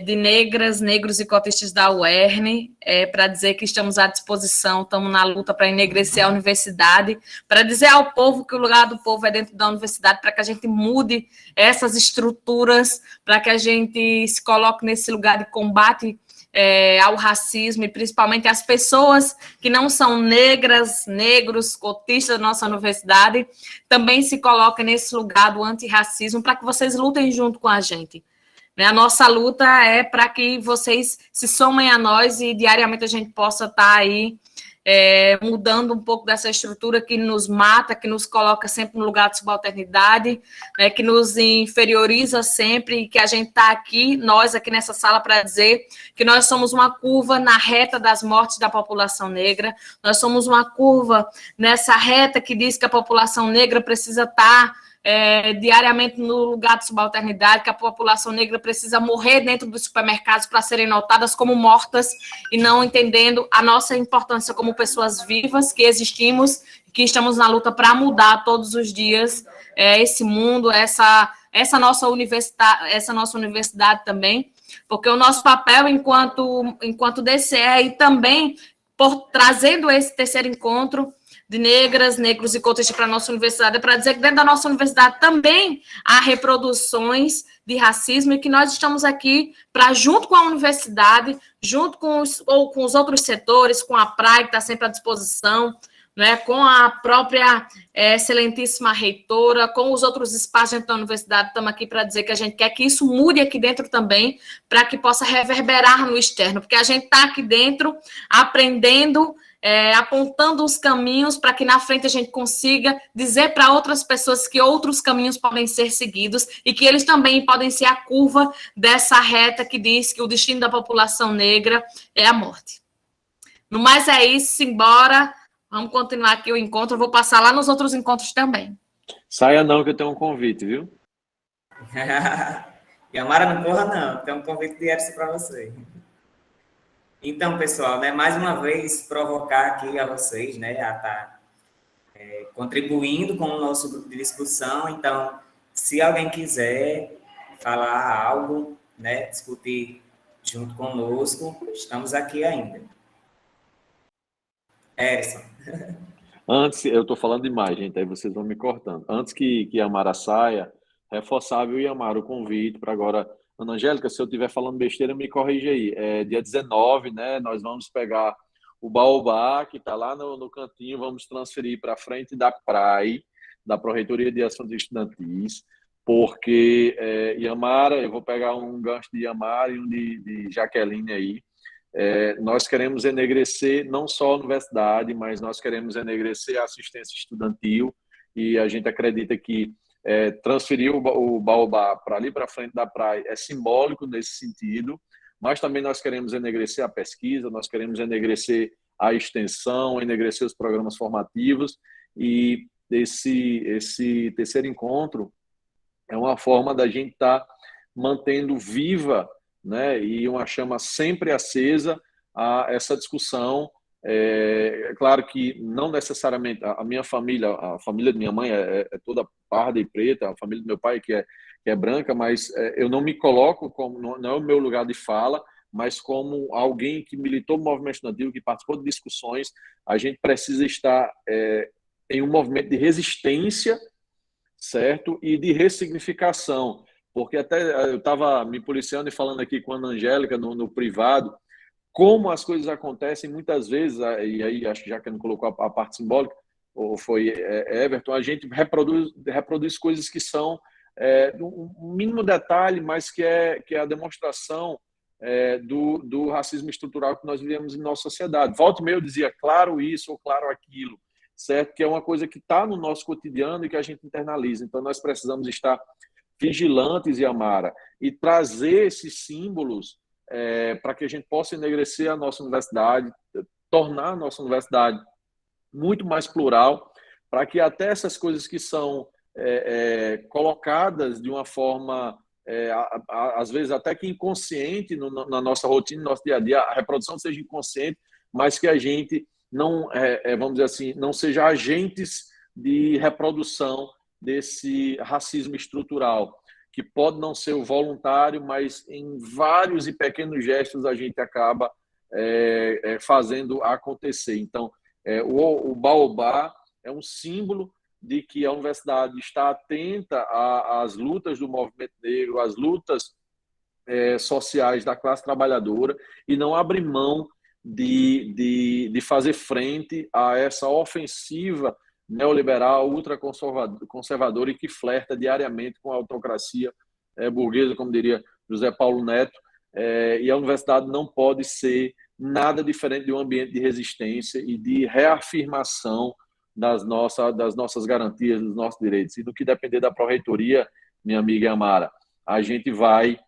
de negras, negros e cotistas da UERN, para dizer que estamos à disposição, estamos na luta para enegrecer a universidade, para dizer ao povo que o lugar do povo é dentro da universidade, para que a gente mude essas estruturas, para que a gente se coloque nesse lugar de combate ao racismo, e principalmente as pessoas que não são negras, negros, cotistas da nossa universidade, também se coloquem nesse lugar do antirracismo, para que vocês lutem junto com a gente. A nossa luta é para que vocês se somem a nós e diariamente a gente possa estar aí mudando um pouco dessa estrutura que nos mata, que nos coloca sempre no lugar de subalternidade, né, que nos inferioriza sempre, e que a gente está aqui, nós aqui nessa sala, para dizer que nós somos uma curva na reta das mortes da população negra, nós somos uma curva nessa reta que diz que a população negra precisa estar diariamente no lugar de subalternidade, que a população negra precisa morrer dentro dos supermercados para serem notadas como mortas, e não entendendo a nossa importância como pessoas vivas que existimos, que estamos na luta para mudar todos os dias esse mundo, essa nossa universidade também, porque o nosso papel enquanto DCE, e também por trazendo esse terceiro encontro de negras, negros e cotistas para a nossa universidade, é para dizer que dentro da nossa universidade também há reproduções de racismo, e que nós estamos aqui para, junto com a universidade, junto com os outros setores, com a PRAE, que está sempre à disposição, né, com a própria excelentíssima reitora, com os outros espaços dentro da universidade, estamos aqui para dizer que a gente quer que isso mude aqui dentro também, para que possa reverberar no externo, porque a gente está aqui dentro aprendendo, apontando os caminhos para que na frente a gente consiga dizer para outras pessoas que outros caminhos podem ser seguidos e que eles também podem ser a curva dessa reta que diz que o destino da população negra é a morte. No mais é isso, simbora. Vamos continuar aqui o encontro. Eu vou passar lá nos outros encontros também. Saia não, que eu tenho um convite, viu? Yamara, não corra não. Tem um convite de Edson para você. Então, pessoal, né, mais uma vez provocar aqui a vocês, né, a estar contribuindo com o nosso grupo de discussão. Então, se alguém quiser falar algo, né, discutir junto conosco, estamos aqui ainda. Edson. Antes, eu estou falando demais, gente, aí vocês vão me cortando. Antes que a Yamara saia, reforçar, viu, Yamara, o convite para agora. Ana Angélica, se eu estiver falando besteira, me corrige aí. Dia 19, né, nós vamos pegar o Baobá, que está lá no cantinho, vamos transferir para frente da PRAE, da Pró-Reitoria de Assuntos Estudantis, porque Yamara, eu vou pegar um gancho de Yamara e um de Jaqueline aí. Nós queremos enegrecer não só a universidade, mas nós queremos enegrecer a assistência estudantil, e a gente acredita que transferir o Baobá para ali para frente da praia é simbólico nesse sentido, mas também nós queremos enegrecer a pesquisa, nós queremos enegrecer a extensão, enegrecer os programas formativos, e esse terceiro encontro é uma forma da gente estar mantendo viva, né, e uma chama sempre acesa a essa discussão. É claro que não necessariamente a minha família, a família de minha mãe é toda parda e preta, a família do meu pai que é branca, mas eu não me coloco como, não é o meu lugar de fala, mas como alguém que militou no movimento estudantil, que participou de discussões, a gente precisa estar em um movimento de resistência, certo? E de ressignificação, porque até eu estava me policiando e falando aqui com a Ana Angélica no privado, como as coisas acontecem muitas vezes, e aí acho que já que não colocou a parte simbólica, ou foi Everton, a gente reproduz coisas que são um mínimo detalhe, mas que é a demonstração do racismo estrutural que nós vivemos em nossa sociedade. Volta e meia eu dizia, claro isso ou claro aquilo, certo? Que é uma coisa que está no nosso cotidiano e que a gente internaliza. Então, nós precisamos estar vigilantes, Yamara, e trazer esses símbolos para que a gente possa enegrecer a nossa universidade, tornar a nossa universidade muito mais plural, para que até essas coisas que são colocadas de uma forma, às vezes até que inconsciente na nossa rotina, no nosso dia a dia, a reprodução seja inconsciente, mas que a gente não, vamos dizer assim, não seja agentes de reprodução desse racismo estrutural, que pode não ser o voluntário, mas em vários e pequenos gestos a gente acaba fazendo acontecer. Então, o Baobá é um símbolo de que a universidade está atenta às lutas do movimento negro, às lutas sociais da classe trabalhadora, e não abre mão de fazer frente a essa ofensiva neoliberal, ultraconservadora e que flerta diariamente com a autocracia burguesa, como diria José Paulo Neto, e a universidade não pode ser nada diferente de um ambiente de resistência e de reafirmação das nossas garantias, dos nossos direitos. E no que depender da pró-reitoria, minha amiga Amara, a gente vai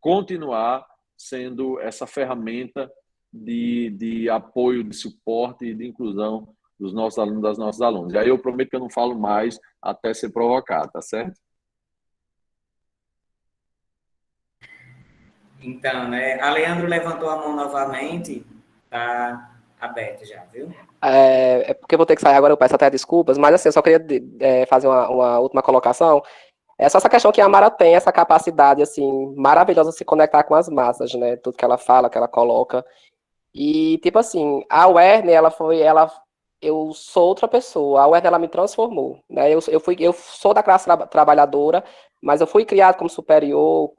continuar sendo essa ferramenta de apoio, de suporte e de inclusão dos nossos alunos, das nossas alunas. E aí eu prometo que eu não falo mais até ser provocado, tá certo? Então, né? A Leandro levantou a mão novamente, tá aberto já, viu? Porque eu vou ter que sair agora, eu peço até desculpas, mas assim, eu só queria fazer uma última colocação. É só essa questão que a Amara tem, essa capacidade, assim, maravilhosa de se conectar com as massas, né? Tudo que ela fala, que ela coloca. E, tipo assim, a Werner, eu sou outra pessoa. A Werner, ela me transformou, né? Eu sou da classe trabalhadora, mas eu fui criado como superior,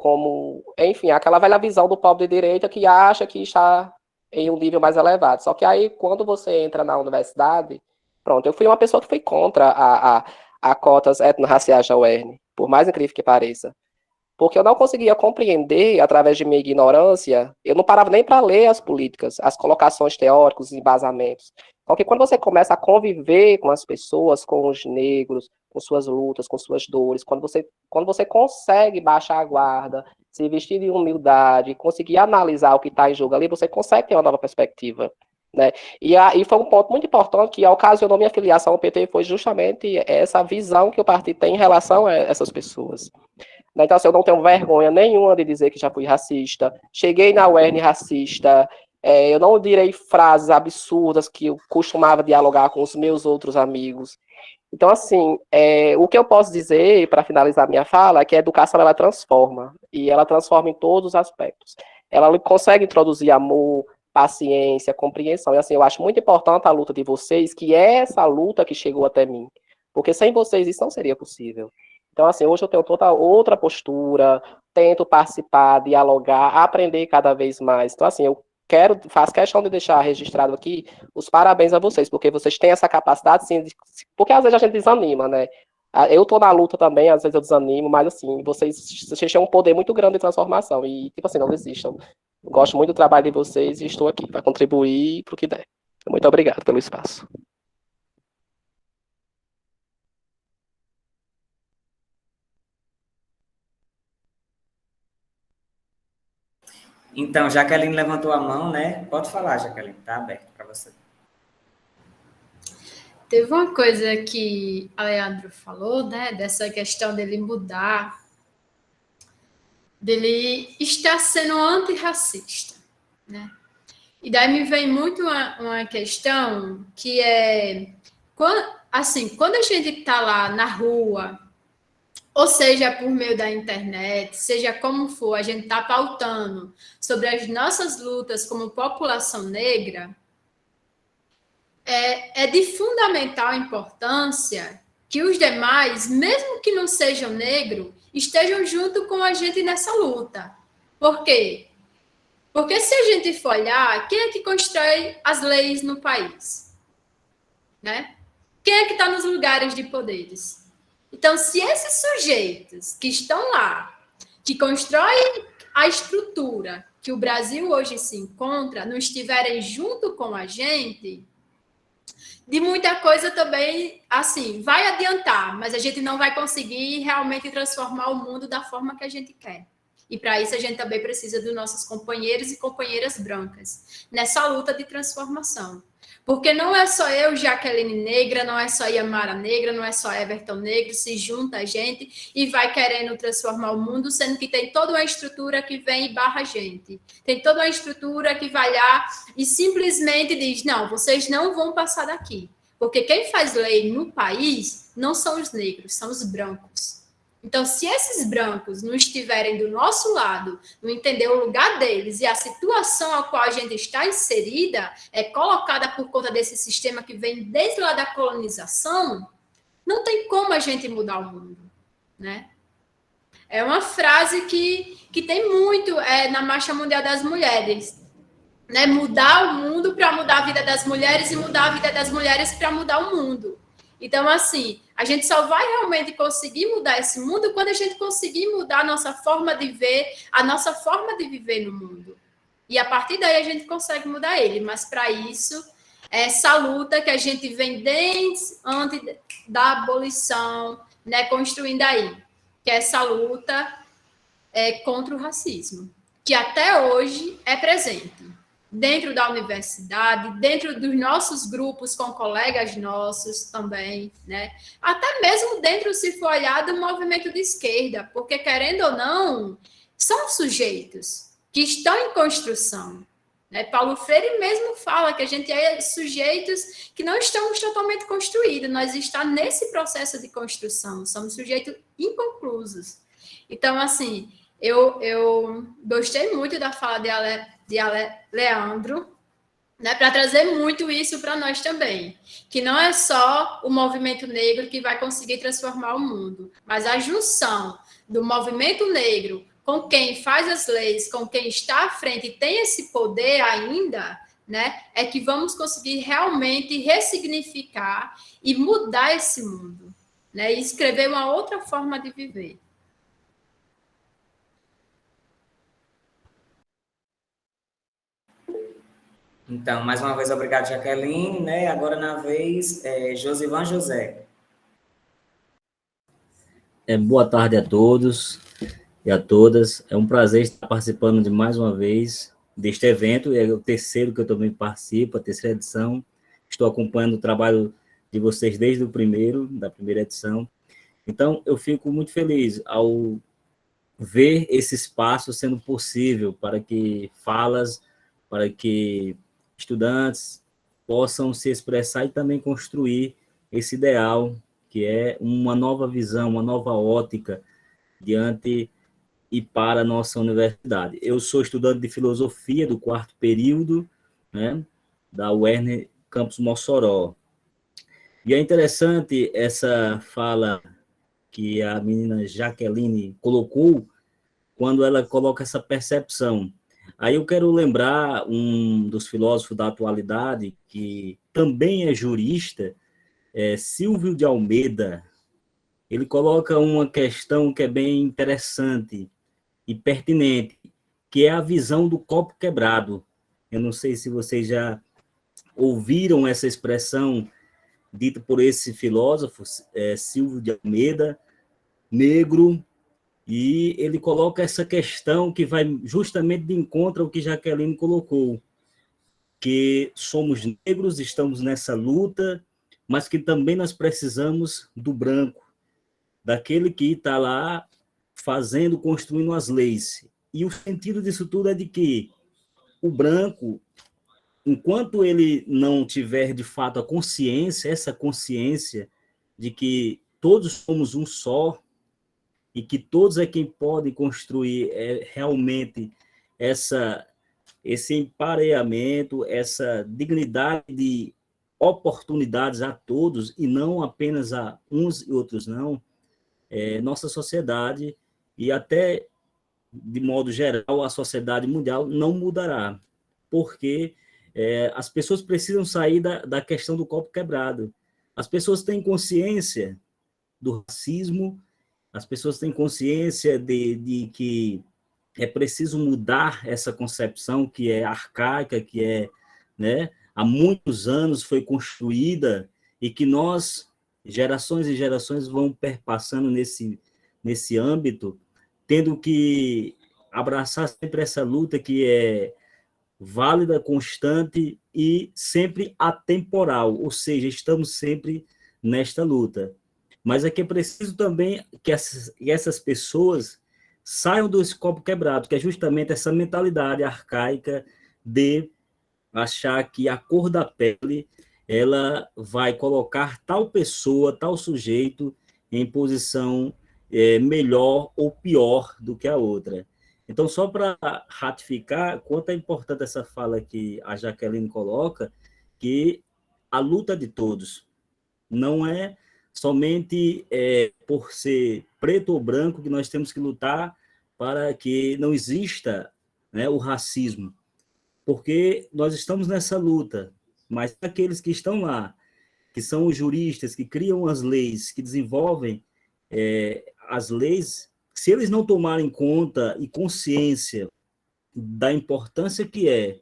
enfim, aquela velha visão do pobre de direita que acha que está em um nível mais elevado. Só que aí, quando você entra na universidade, pronto, eu fui uma pessoa que foi contra a cotas étnico-raciais da UERN, por mais incrível que pareça. Porque eu não conseguia compreender, através de minha ignorância, eu não parava nem para ler as políticas, as colocações teóricas, os embasamentos. Porque quando você começa a conviver com as pessoas, com os negros, com suas lutas, com suas dores, quando você consegue baixar a guarda, se vestir de humildade, conseguir analisar o que está em jogo ali, você consegue ter uma nova perspectiva. Né? E aí foi um ponto muito importante que ocasionou minha filiação ao PT, foi justamente essa visão que o partido tem em relação a essas pessoas. Então, assim, eu não tenho vergonha nenhuma de dizer que já fui racista. Cheguei na UERN racista. Eu não direi frases absurdas que eu costumava dialogar com os meus outros amigos. Então, assim, o que eu posso dizer, para finalizar minha fala, é que a educação, ela transforma. E ela transforma em todos os aspectos. Ela consegue introduzir amor, paciência, compreensão. E, assim, eu acho muito importante a luta de vocês, que é essa luta que chegou até mim. Porque sem vocês isso não seria possível. Então, assim, hoje eu tenho toda outra postura, tento participar, dialogar, aprender cada vez mais. Então, assim, faço questão de deixar registrado aqui os parabéns a vocês, porque vocês têm essa capacidade, sim, porque às vezes a gente desanima, né? Eu tô na luta também, às vezes eu desanimo, mas, assim, vocês têm um poder muito grande de transformação e, tipo assim, não desistam. Gosto muito do trabalho de vocês e estou aqui para contribuir para o que der. Muito obrigado pelo espaço. Então, Jaqueline levantou a mão, né? Pode falar, Jaqueline, tá aberto para você. Teve uma coisa que a Leandro falou, né? Dessa questão dele mudar dele estar sendo antirracista, né? E daí me vem muito uma questão que é, quando a gente está lá na rua, ou seja, por meio da internet, seja como for, a gente está pautando sobre as nossas lutas como população negra, é de fundamental importância que os demais, mesmo que não sejam negros, estejam junto com a gente nessa luta. Por quê? Porque se a gente for olhar, quem é que constrói as leis no país? Né? Quem é que está nos lugares de poderes? Então, se esses sujeitos que estão lá, que constroem a estrutura que o Brasil hoje se encontra, não estiverem junto com a gente, de muita coisa também, assim, vai adiantar, mas a gente não vai conseguir realmente transformar o mundo da forma que a gente quer. E para isso a gente também precisa dos nossos companheiros e companheiras brancas nessa luta de transformação. Porque não é só eu, Jaqueline Negra, não é só Yamara Negra, não é só Everton Negro, se junta a gente e vai querendo transformar o mundo, sendo que tem toda uma estrutura que vem e barra a gente. Tem toda uma estrutura que vai lá e simplesmente diz, não, vocês não vão passar daqui. Porque quem faz lei no país não são os negros, são os brancos. Então, se esses brancos não estiverem do nosso lado, não entender o lugar deles e a situação a qual a gente está inserida é colocada por conta desse sistema que vem desde lá da colonização, não tem como a gente mudar o mundo, né? É uma frase que tem muito na Marcha Mundial das Mulheres, né? Mudar o mundo para mudar a vida das mulheres e mudar a vida das mulheres para mudar o mundo. Então, assim, a gente só vai realmente conseguir mudar esse mundo quando a gente conseguir mudar a nossa forma de ver, a nossa forma de viver no mundo. E a partir daí a gente consegue mudar ele. Mas, para isso, essa luta que a gente vem desde antes da abolição, né, construindo aí, que é essa luta contra o racismo, que até hoje é presente. Dentro da universidade, dentro dos nossos grupos com colegas nossos também, né? Até mesmo dentro, se for olhar, do movimento de esquerda, porque, querendo ou não, são sujeitos que estão em construção. Né? Paulo Freire mesmo fala que a gente é sujeitos que não estamos totalmente construídos, nós estamos nesse processo de construção, somos sujeitos inconclusos. Então, assim, eu gostei muito da fala de Leandro, né, para trazer muito isso para nós também, que não é só o movimento negro que vai conseguir transformar o mundo, mas a junção do movimento negro com quem faz as leis, com quem está à frente e tem esse poder ainda, né, é que vamos conseguir realmente ressignificar e mudar esse mundo, né, e escrever uma outra forma de viver. Então, mais uma vez, obrigado, Jaqueline, né? Agora, na vez, Josivan José. Boa tarde a todos e a todas. É um prazer estar participando de mais uma vez deste evento. É o terceiro que eu também participo, a terceira edição. Estou acompanhando o trabalho de vocês desde da primeira edição. Então, eu fico muito feliz ao ver esse espaço sendo possível para que para que estudantes possam se expressar e também construir esse ideal, que é uma nova visão, uma nova ótica diante e para a nossa universidade. Eu sou estudante de filosofia do 4º período, né, da UERN Campus Mossoró. E é interessante essa fala que a menina Jaqueline colocou, quando ela coloca essa percepção. Aí eu quero lembrar um dos filósofos da atualidade, que também é jurista, Silvio de Almeida. Ele coloca uma questão que é bem interessante e pertinente, que é a visão do copo quebrado. Eu não sei se vocês já ouviram essa expressão dita por esse filósofo, Silvio de Almeida, negro, e ele coloca essa questão que vai justamente de encontro ao que Jaqueline colocou, que somos negros, estamos nessa luta, mas que também nós precisamos do branco, daquele que está lá fazendo, construindo as leis. E o sentido disso tudo é de que o branco, enquanto ele não tiver, de fato, a consciência, essa consciência de que todos somos um só, e que todos é quem pode construir realmente esse empareamento, essa dignidade de oportunidades a todos, e não apenas a uns e outros não, nossa sociedade, e até, de modo geral, a sociedade mundial não mudará, porque as pessoas precisam sair da questão do copo quebrado. As pessoas têm consciência do racismo, as pessoas têm consciência de que é preciso mudar essa concepção que é arcaica, que né, há muitos anos foi construída e que nós, gerações e gerações, vão perpassando nesse âmbito, tendo que abraçar sempre essa luta que é válida, constante e sempre atemporal, ou seja, estamos sempre nesta luta. Mas é que é preciso também que essas pessoas saiam do copo quebrado, que é justamente essa mentalidade arcaica de achar que a cor da pele ela vai colocar tal pessoa, tal sujeito em posição melhor ou pior do que a outra. Então, só para ratificar quanto é importante essa fala que a Jaqueline coloca, que a luta de todos não é somente por ser preto ou branco que nós temos que lutar para que não exista, né, o racismo, porque nós estamos nessa luta, mas aqueles que estão lá, que são os juristas, que criam as leis, que desenvolvem as leis, se eles não tomarem conta e consciência da importância que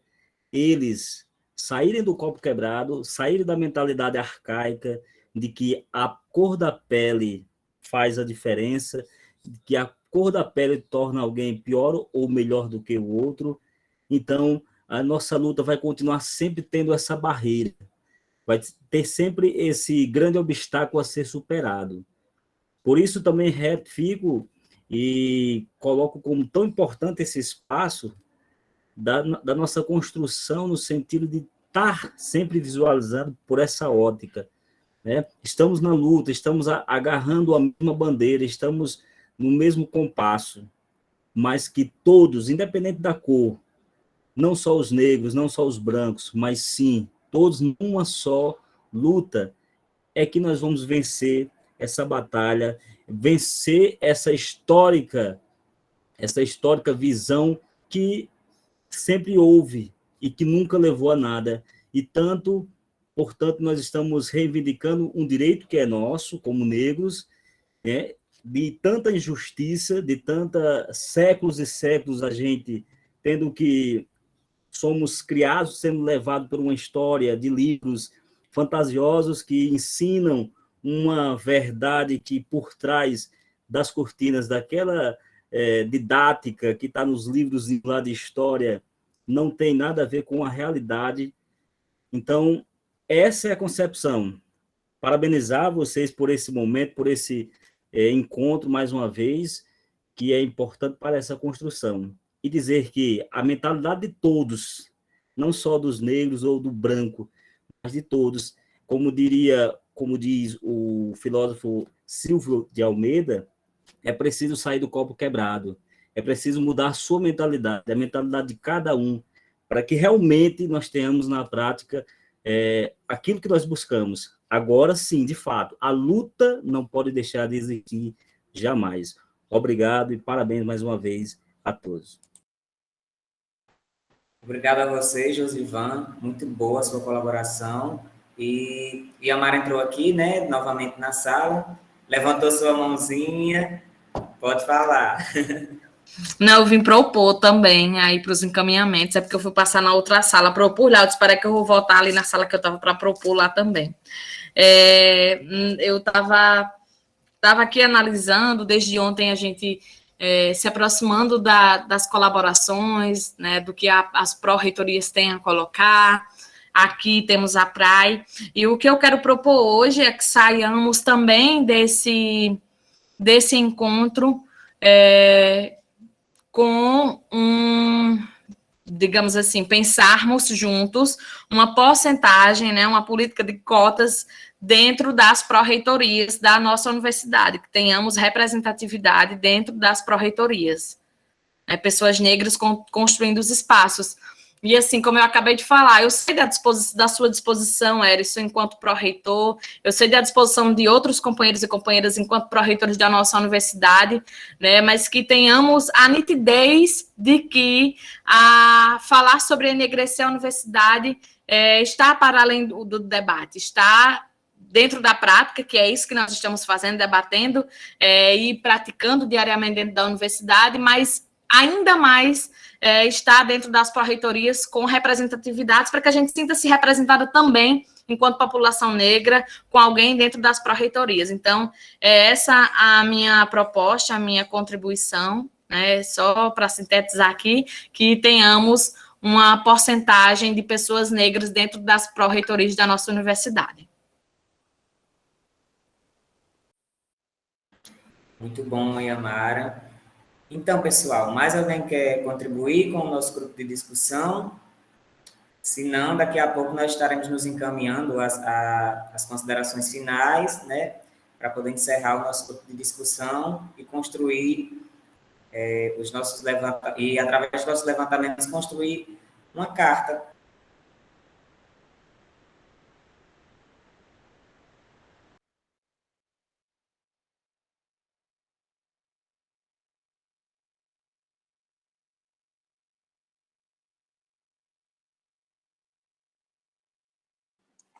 eles saírem do copo quebrado, saírem da mentalidade arcaica, de que a cor da pele faz a diferença, de que a cor da pele torna alguém pior ou melhor do que o outro, então a nossa luta vai continuar sempre tendo essa barreira, vai ter sempre esse grande obstáculo a ser superado. Por isso também retifico e coloco como tão importante esse espaço da nossa construção, no sentido de estar sempre visualizando por essa ótica, né? Estamos na luta, estamos agarrando a mesma bandeira, estamos no mesmo compasso, mas que todos, independente da cor, não só os negros, não só os brancos, mas sim, todos numa só luta, é que nós vamos vencer essa batalha, vencer essa histórica visão que sempre houve e que nunca levou a nada. E portanto, nós estamos reivindicando um direito que é nosso, como negros, né, de tanta injustiça, de séculos e séculos a gente tendo que somos criados, sendo levados por uma história de livros fantasiosos que ensinam uma verdade que por trás das cortinas daquela didática que está nos livros lá de história não tem nada a ver com a realidade. Então, essa é a concepção. Parabenizar vocês por esse momento, por esse encontro, mais uma vez, que é importante para essa construção. E dizer que a mentalidade de todos, não só dos negros ou do branco, mas de todos, como diz o filósofo Silvio de Almeida, é preciso sair do copo quebrado, é preciso mudar a sua mentalidade, a mentalidade de cada um, para que realmente nós tenhamos na prática aquilo que nós buscamos. Agora sim, de fato, a luta não pode deixar de existir jamais. Obrigado e parabéns mais uma vez a todos. Obrigado a você, Josivan. Muito boa a sua colaboração. E a Mara entrou aqui, né, novamente na sala, levantou sua mãozinha. Pode falar. Não, eu vim propor também aí para os encaminhamentos, é porque eu fui passar na outra sala, propor lá, eu disse, espera que eu vou voltar ali na sala que eu estava para propor lá também. Eu estava aqui analisando, desde ontem a gente se aproximando das colaborações, né, do que as pró-reitorias têm a colocar. Aqui temos a PRAE, e o que eu quero propor hoje é que saiamos também desse encontro com digamos assim, pensarmos juntos uma porcentagem, né, uma política de cotas dentro das pró-reitorias da nossa universidade, que tenhamos representatividade dentro das pró-reitorias, né, pessoas negras construindo os espaços. E assim, como eu acabei de falar, eu sei da sua disposição, Érison, enquanto pró-reitor, eu sei da disposição de outros companheiros e companheiras enquanto pró-reitores da nossa universidade, né, mas que tenhamos a nitidez de que falar sobre enegrecer a universidade está para além do debate, está dentro da prática, que é isso que nós estamos fazendo, debatendo e praticando diariamente dentro da universidade, mas ainda mais está dentro das pró-reitorias com representatividades para que a gente sinta-se representada também enquanto população negra com alguém dentro das pró-reitorias. Então, essa a minha proposta, a minha contribuição, né, só para sintetizar aqui, que tenhamos uma porcentagem de pessoas negras dentro das pró-reitorias da nossa universidade. Muito bom, Yamara. Então, pessoal, mais alguém quer contribuir com o nosso grupo de discussão? Se não, daqui a pouco nós estaremos nos encaminhando às considerações finais, né, para poder encerrar o nosso grupo de discussão e construir os nossos levantamentos, e através dos nossos levantamentos construir uma carta.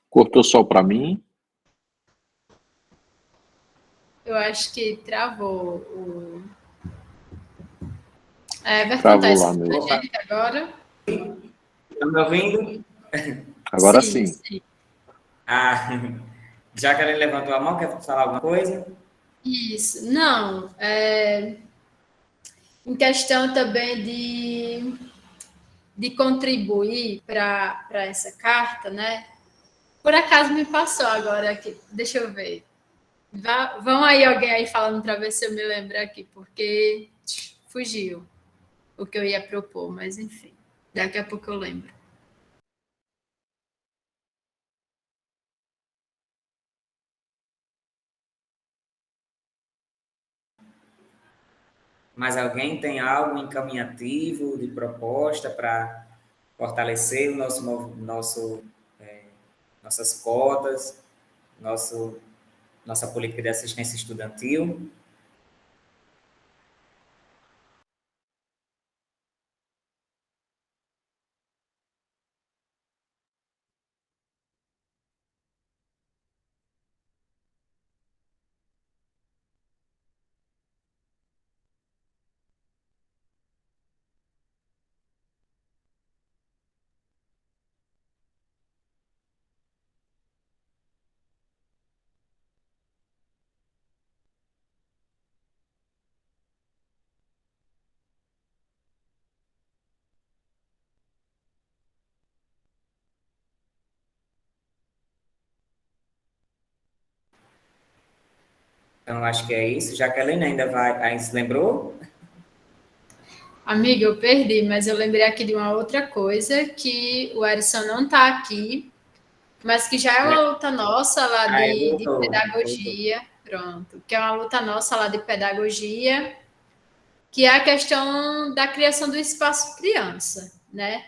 Cortou só para mim? Eu acho que travou o... vai Travou contar isso lá pra mesmo. gente agora. Estão me ouvindo? Agora sim. Jaqueline levantou a mão, quer falar alguma coisa? Isso. Não, em questão também de contribuir para essa carta, né? Por acaso me passou agora aqui. Deixa eu ver. Vão aí alguém aí falando para ver se eu me lembro aqui, porque fugiu o que eu ia propor, mas enfim, daqui a pouco eu lembro. Mas alguém tem algo encaminhativo de proposta para fortalecer o nossas cotas, nossa política de assistência estudantil? Então, acho que é isso. Jaqueline ainda se lembrou? Amiga, eu perdi, mas eu lembrei aqui de uma outra coisa, que o Erison não está aqui, mas que já é uma luta nossa lá de pedagogia. Pronto, que é uma luta nossa lá de pedagogia, que é a questão da criação do espaço criança, né?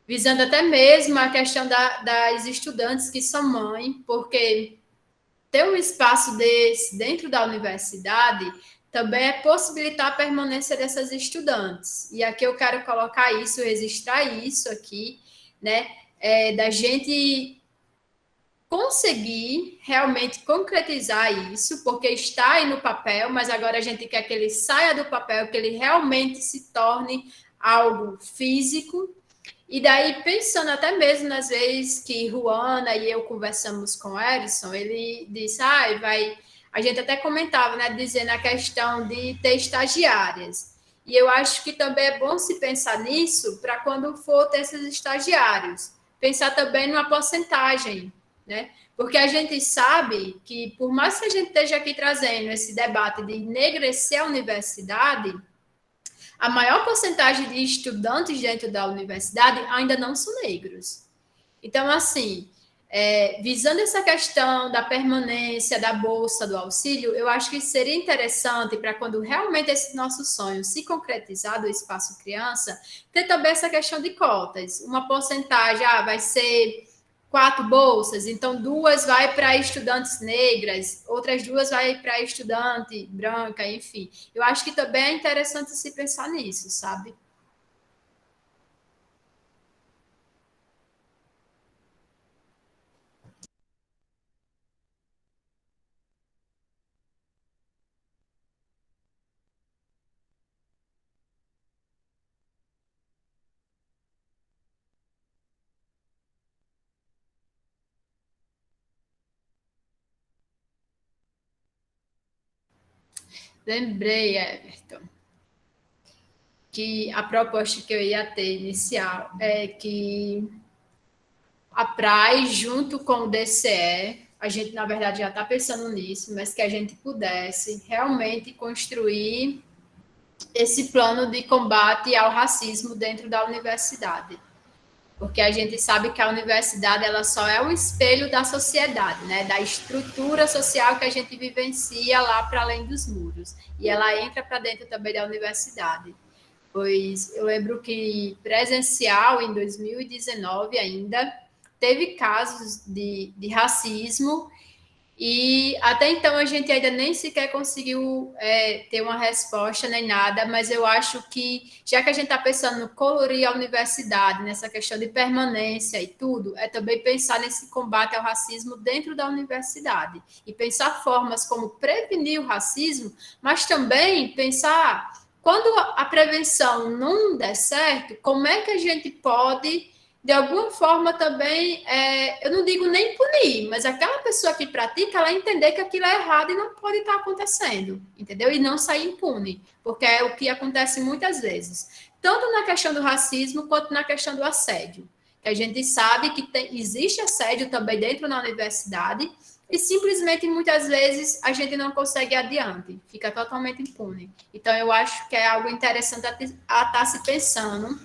Visando até mesmo a questão das estudantes que são mãe, porque ter um espaço desse dentro da universidade também é possibilitar a permanência dessas estudantes. E aqui eu quero colocar isso, registrar isso aqui, né? Da gente conseguir realmente concretizar isso, porque está aí no papel, mas agora a gente quer que ele saia do papel, que ele realmente se torne algo físico. E daí, pensando até mesmo nas vezes que Ruana e eu conversamos com o Erison, ele disse, a gente até comentava, né, dizendo a questão de ter estagiárias. E eu acho que também é bom se pensar nisso para quando for ter esses estagiários. Pensar também numa porcentagem, né? Porque a gente sabe que, por mais que a gente esteja aqui trazendo esse debate de enegrecer a universidade, a maior porcentagem de estudantes dentro da universidade ainda não são negros. Então, assim, visando essa questão da permanência, da bolsa, do auxílio, eu acho que seria interessante para quando realmente esse nosso sonho se concretizar do Espaço Criança, ter também essa questão de cotas. Uma porcentagem, vai ser 4 bolsas, então 2 vai para estudantes negras, outras 2 vai para estudante branca, enfim. Eu acho que também é interessante se pensar nisso, sabe? Lembrei, Everton, que a proposta que eu ia ter inicial é que a PRAE, junto com o DCE, a gente, na verdade, já está pensando nisso, mas que a gente pudesse realmente construir esse plano de combate ao racismo dentro da universidade. Porque a gente sabe que a universidade ela só é o espelho da sociedade, né? Da estrutura social que a gente vivencia lá para além dos muros. E ela entra para dentro também da universidade. Pois eu lembro que presencial, em 2019 ainda, teve casos de racismo e até então a gente ainda nem sequer conseguiu ter uma resposta nem nada, mas eu acho que, já que a gente está pensando no colorir a universidade, nessa questão de permanência e tudo, é também pensar nesse combate ao racismo dentro da universidade e pensar formas como prevenir o racismo, mas também pensar, quando a prevenção não der certo, como é que a gente pode de alguma forma também, eu não digo nem punir, mas aquela pessoa que pratica, ela entender que aquilo é errado e não pode estar acontecendo, entendeu? E não sair impune, porque é o que acontece muitas vezes, tanto na questão do racismo quanto na questão do assédio. Que a gente sabe que existe assédio também dentro da universidade e simplesmente muitas vezes a gente não consegue ir adiante, fica totalmente impune. Então eu acho que é algo interessante a estar se pensando.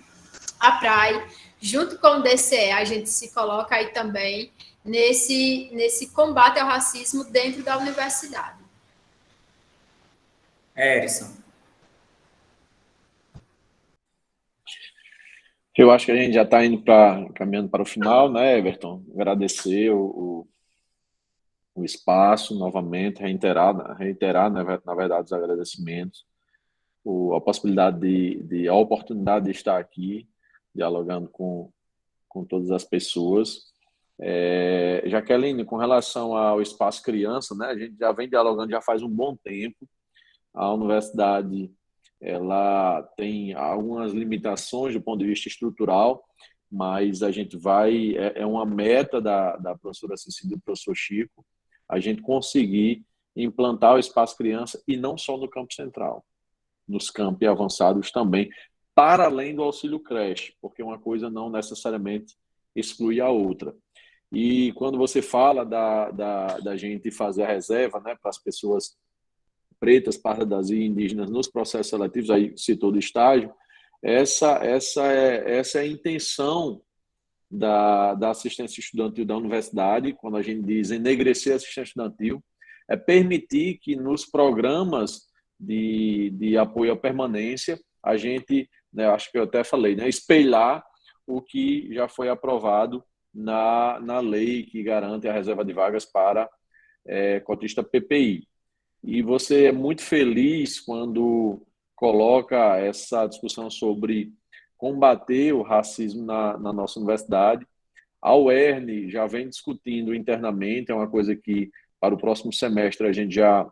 A PRAE, junto com o DCE, a gente se coloca aí também nesse combate ao racismo dentro da universidade. Erison. Eu acho que a gente já está caminhando para o final, né, Everton? Agradecer o espaço novamente, reiterar na verdade, os agradecimentos, a possibilidade a oportunidade de estar aqui, dialogando com todas as pessoas. Jaqueline, com relação ao Espaço Criança, né, a gente já vem dialogando já faz um bom tempo. A universidade ela tem algumas limitações do ponto de vista estrutural, mas a gente é uma meta da professora Cecília e do professor Chico, a gente conseguir implantar o Espaço Criança, e não só no Campo Central, nos campi avançados também, para além do auxílio creche, porque uma coisa não necessariamente exclui a outra. E quando você fala da gente fazer a reserva, né, para as pessoas pretas, pardas e indígenas nos processos seletivos, aí citou do estágio, essa é a intenção da assistência estudantil da universidade, quando a gente diz enegrecer a assistência estudantil, é permitir que nos programas de apoio à permanência, a gente, né, acho que eu até falei, né, espelhar o que já foi aprovado na lei que garante a reserva de vagas para cotista PPI. E você é muito feliz quando coloca essa discussão sobre combater o racismo na nossa universidade. A UERN já vem discutindo internamente, é uma coisa que para o próximo semestre a gente já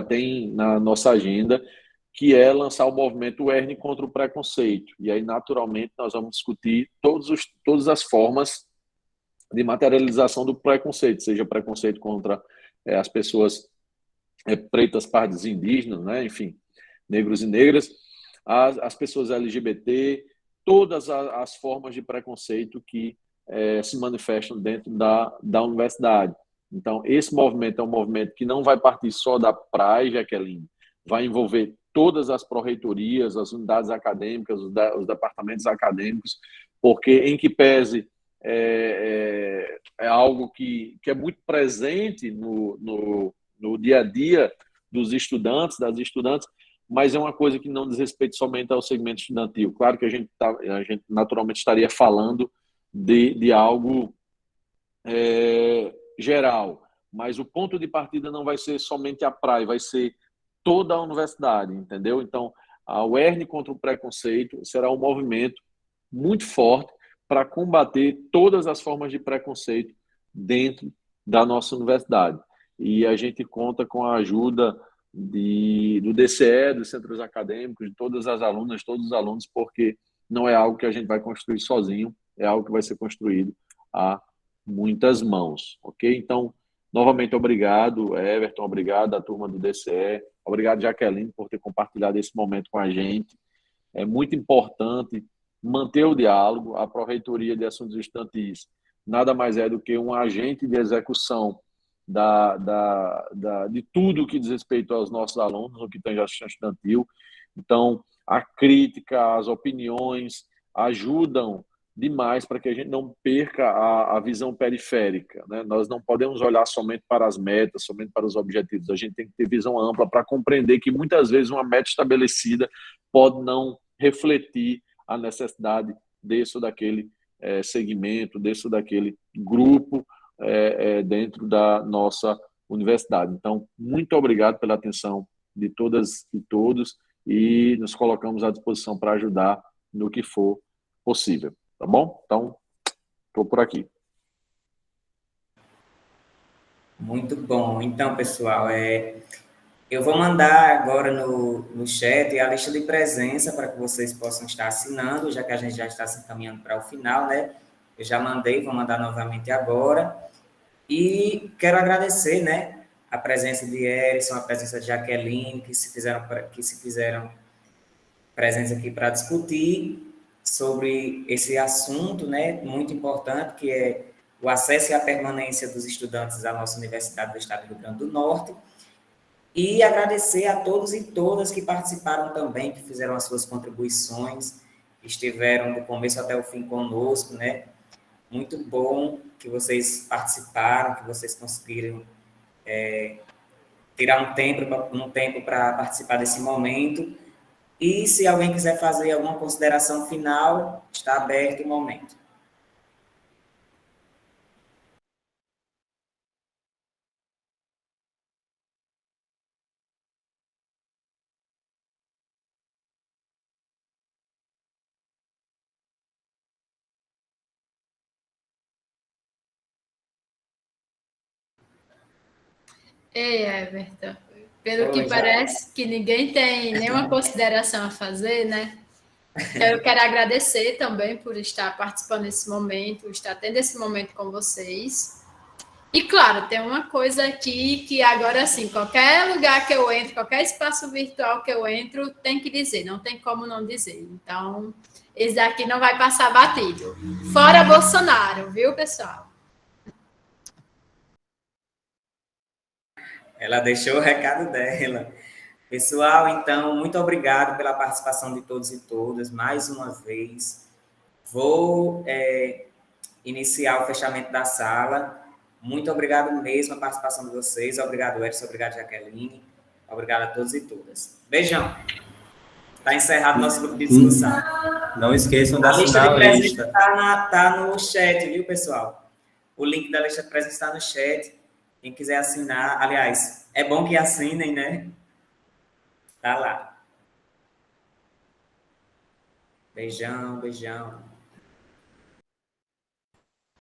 tem na nossa agenda, que é lançar o movimento UERN contra o preconceito. E aí, naturalmente, nós vamos discutir todas as formas de materialização do preconceito, seja preconceito contra as pessoas pretas, pardas e indígenas, né? Enfim, negros e negras, as pessoas LGBT, todas as formas de preconceito que se manifestam dentro da universidade. Então, esse movimento é um movimento que não vai partir só da PRAE, Jaqueline, vai envolver todas as pró-reitorias, as unidades acadêmicas, os departamentos acadêmicos, porque, em que pese, é algo que é muito presente no dia a dia dos estudantes, das estudantes, mas é uma coisa que não diz respeito somente ao segmento estudantil. Claro que a gente naturalmente estaria falando de algo geral, mas o ponto de partida não vai ser somente a praia, vai ser toda a universidade, entendeu? Então, a UERN contra o preconceito será um movimento muito forte para combater todas as formas de preconceito dentro da nossa universidade. E a gente conta com a ajuda do DCE, dos centros acadêmicos, de todas as alunas, todos os alunos, porque não é algo que a gente vai construir sozinho, é algo que vai ser construído a muitas mãos, ok? Então, novamente, obrigado, Everton, obrigado à turma do DCE, obrigado, Jaqueline, por ter compartilhado esse momento com a gente. É muito importante manter o diálogo. A Pró-Reitoria de Assuntos Estudantis nada mais é do que um agente de execução de tudo que diz respeito aos nossos alunos, no que tem gestão estudantil. Então, a crítica, as opiniões ajudam demais para que a gente não perca a visão periférica, né? Nós não podemos olhar somente para as metas, somente para os objetivos. A gente tem que ter visão ampla para compreender que muitas vezes uma meta estabelecida pode não refletir a necessidade desse ou daquele segmento, desse ou daquele grupo dentro da nossa universidade. Então, muito obrigado pela atenção de todas e todos e nos colocamos à disposição para ajudar no que for possível. Tá bom? Então, estou por aqui. Muito bom. Então, pessoal, eu vou mandar agora no chat a lista de presença para que vocês possam estar assinando, já que a gente já está se encaminhando para o final, né? Eu já mandei, vou mandar novamente agora. E quero agradecer, né, a presença de Erison, a presença de Jaqueline, que se fizeram presentes aqui para discutir sobre esse assunto, né, muito importante, que é o acesso e a permanência dos estudantes à nossa Universidade do Estado do Rio Grande do Norte. E agradecer a todos e todas que participaram também, que fizeram as suas contribuições, estiveram do começo até o fim conosco, né? Muito bom que vocês participaram, que vocês conseguiram tirar um tempo para participar desse momento. E se alguém quiser fazer alguma consideração final, está aberto o momento. Ei, Everton, pelo que Oi, parece que ninguém tem nenhuma consideração a fazer, né? Eu quero agradecer também por estar participando desse momento, estar tendo esse momento com vocês. E, claro, tem uma coisa aqui que agora, assim, qualquer lugar que eu entro, qualquer espaço virtual que eu entro, tem que dizer, não tem como não dizer. Então, esse daqui não vai passar batido. Fora Bolsonaro, viu, pessoal? Ela deixou o recado dela. Pessoal, então, muito obrigado pela participação de todos e todas, mais uma vez. Vou iniciar o fechamento da sala. Muito obrigado mesmo a participação de vocês. Obrigado, Edson. Obrigado, Jaqueline. Obrigado a todos e todas. Beijão. Está encerrado nosso grupo de discussão. Não esqueçam da A lista de assinar a presença lista. está no chat, viu, pessoal? O link da lista de presença está no chat. Quem quiser assinar, aliás, é bom que assinem, né? Tá lá. Beijão, beijão.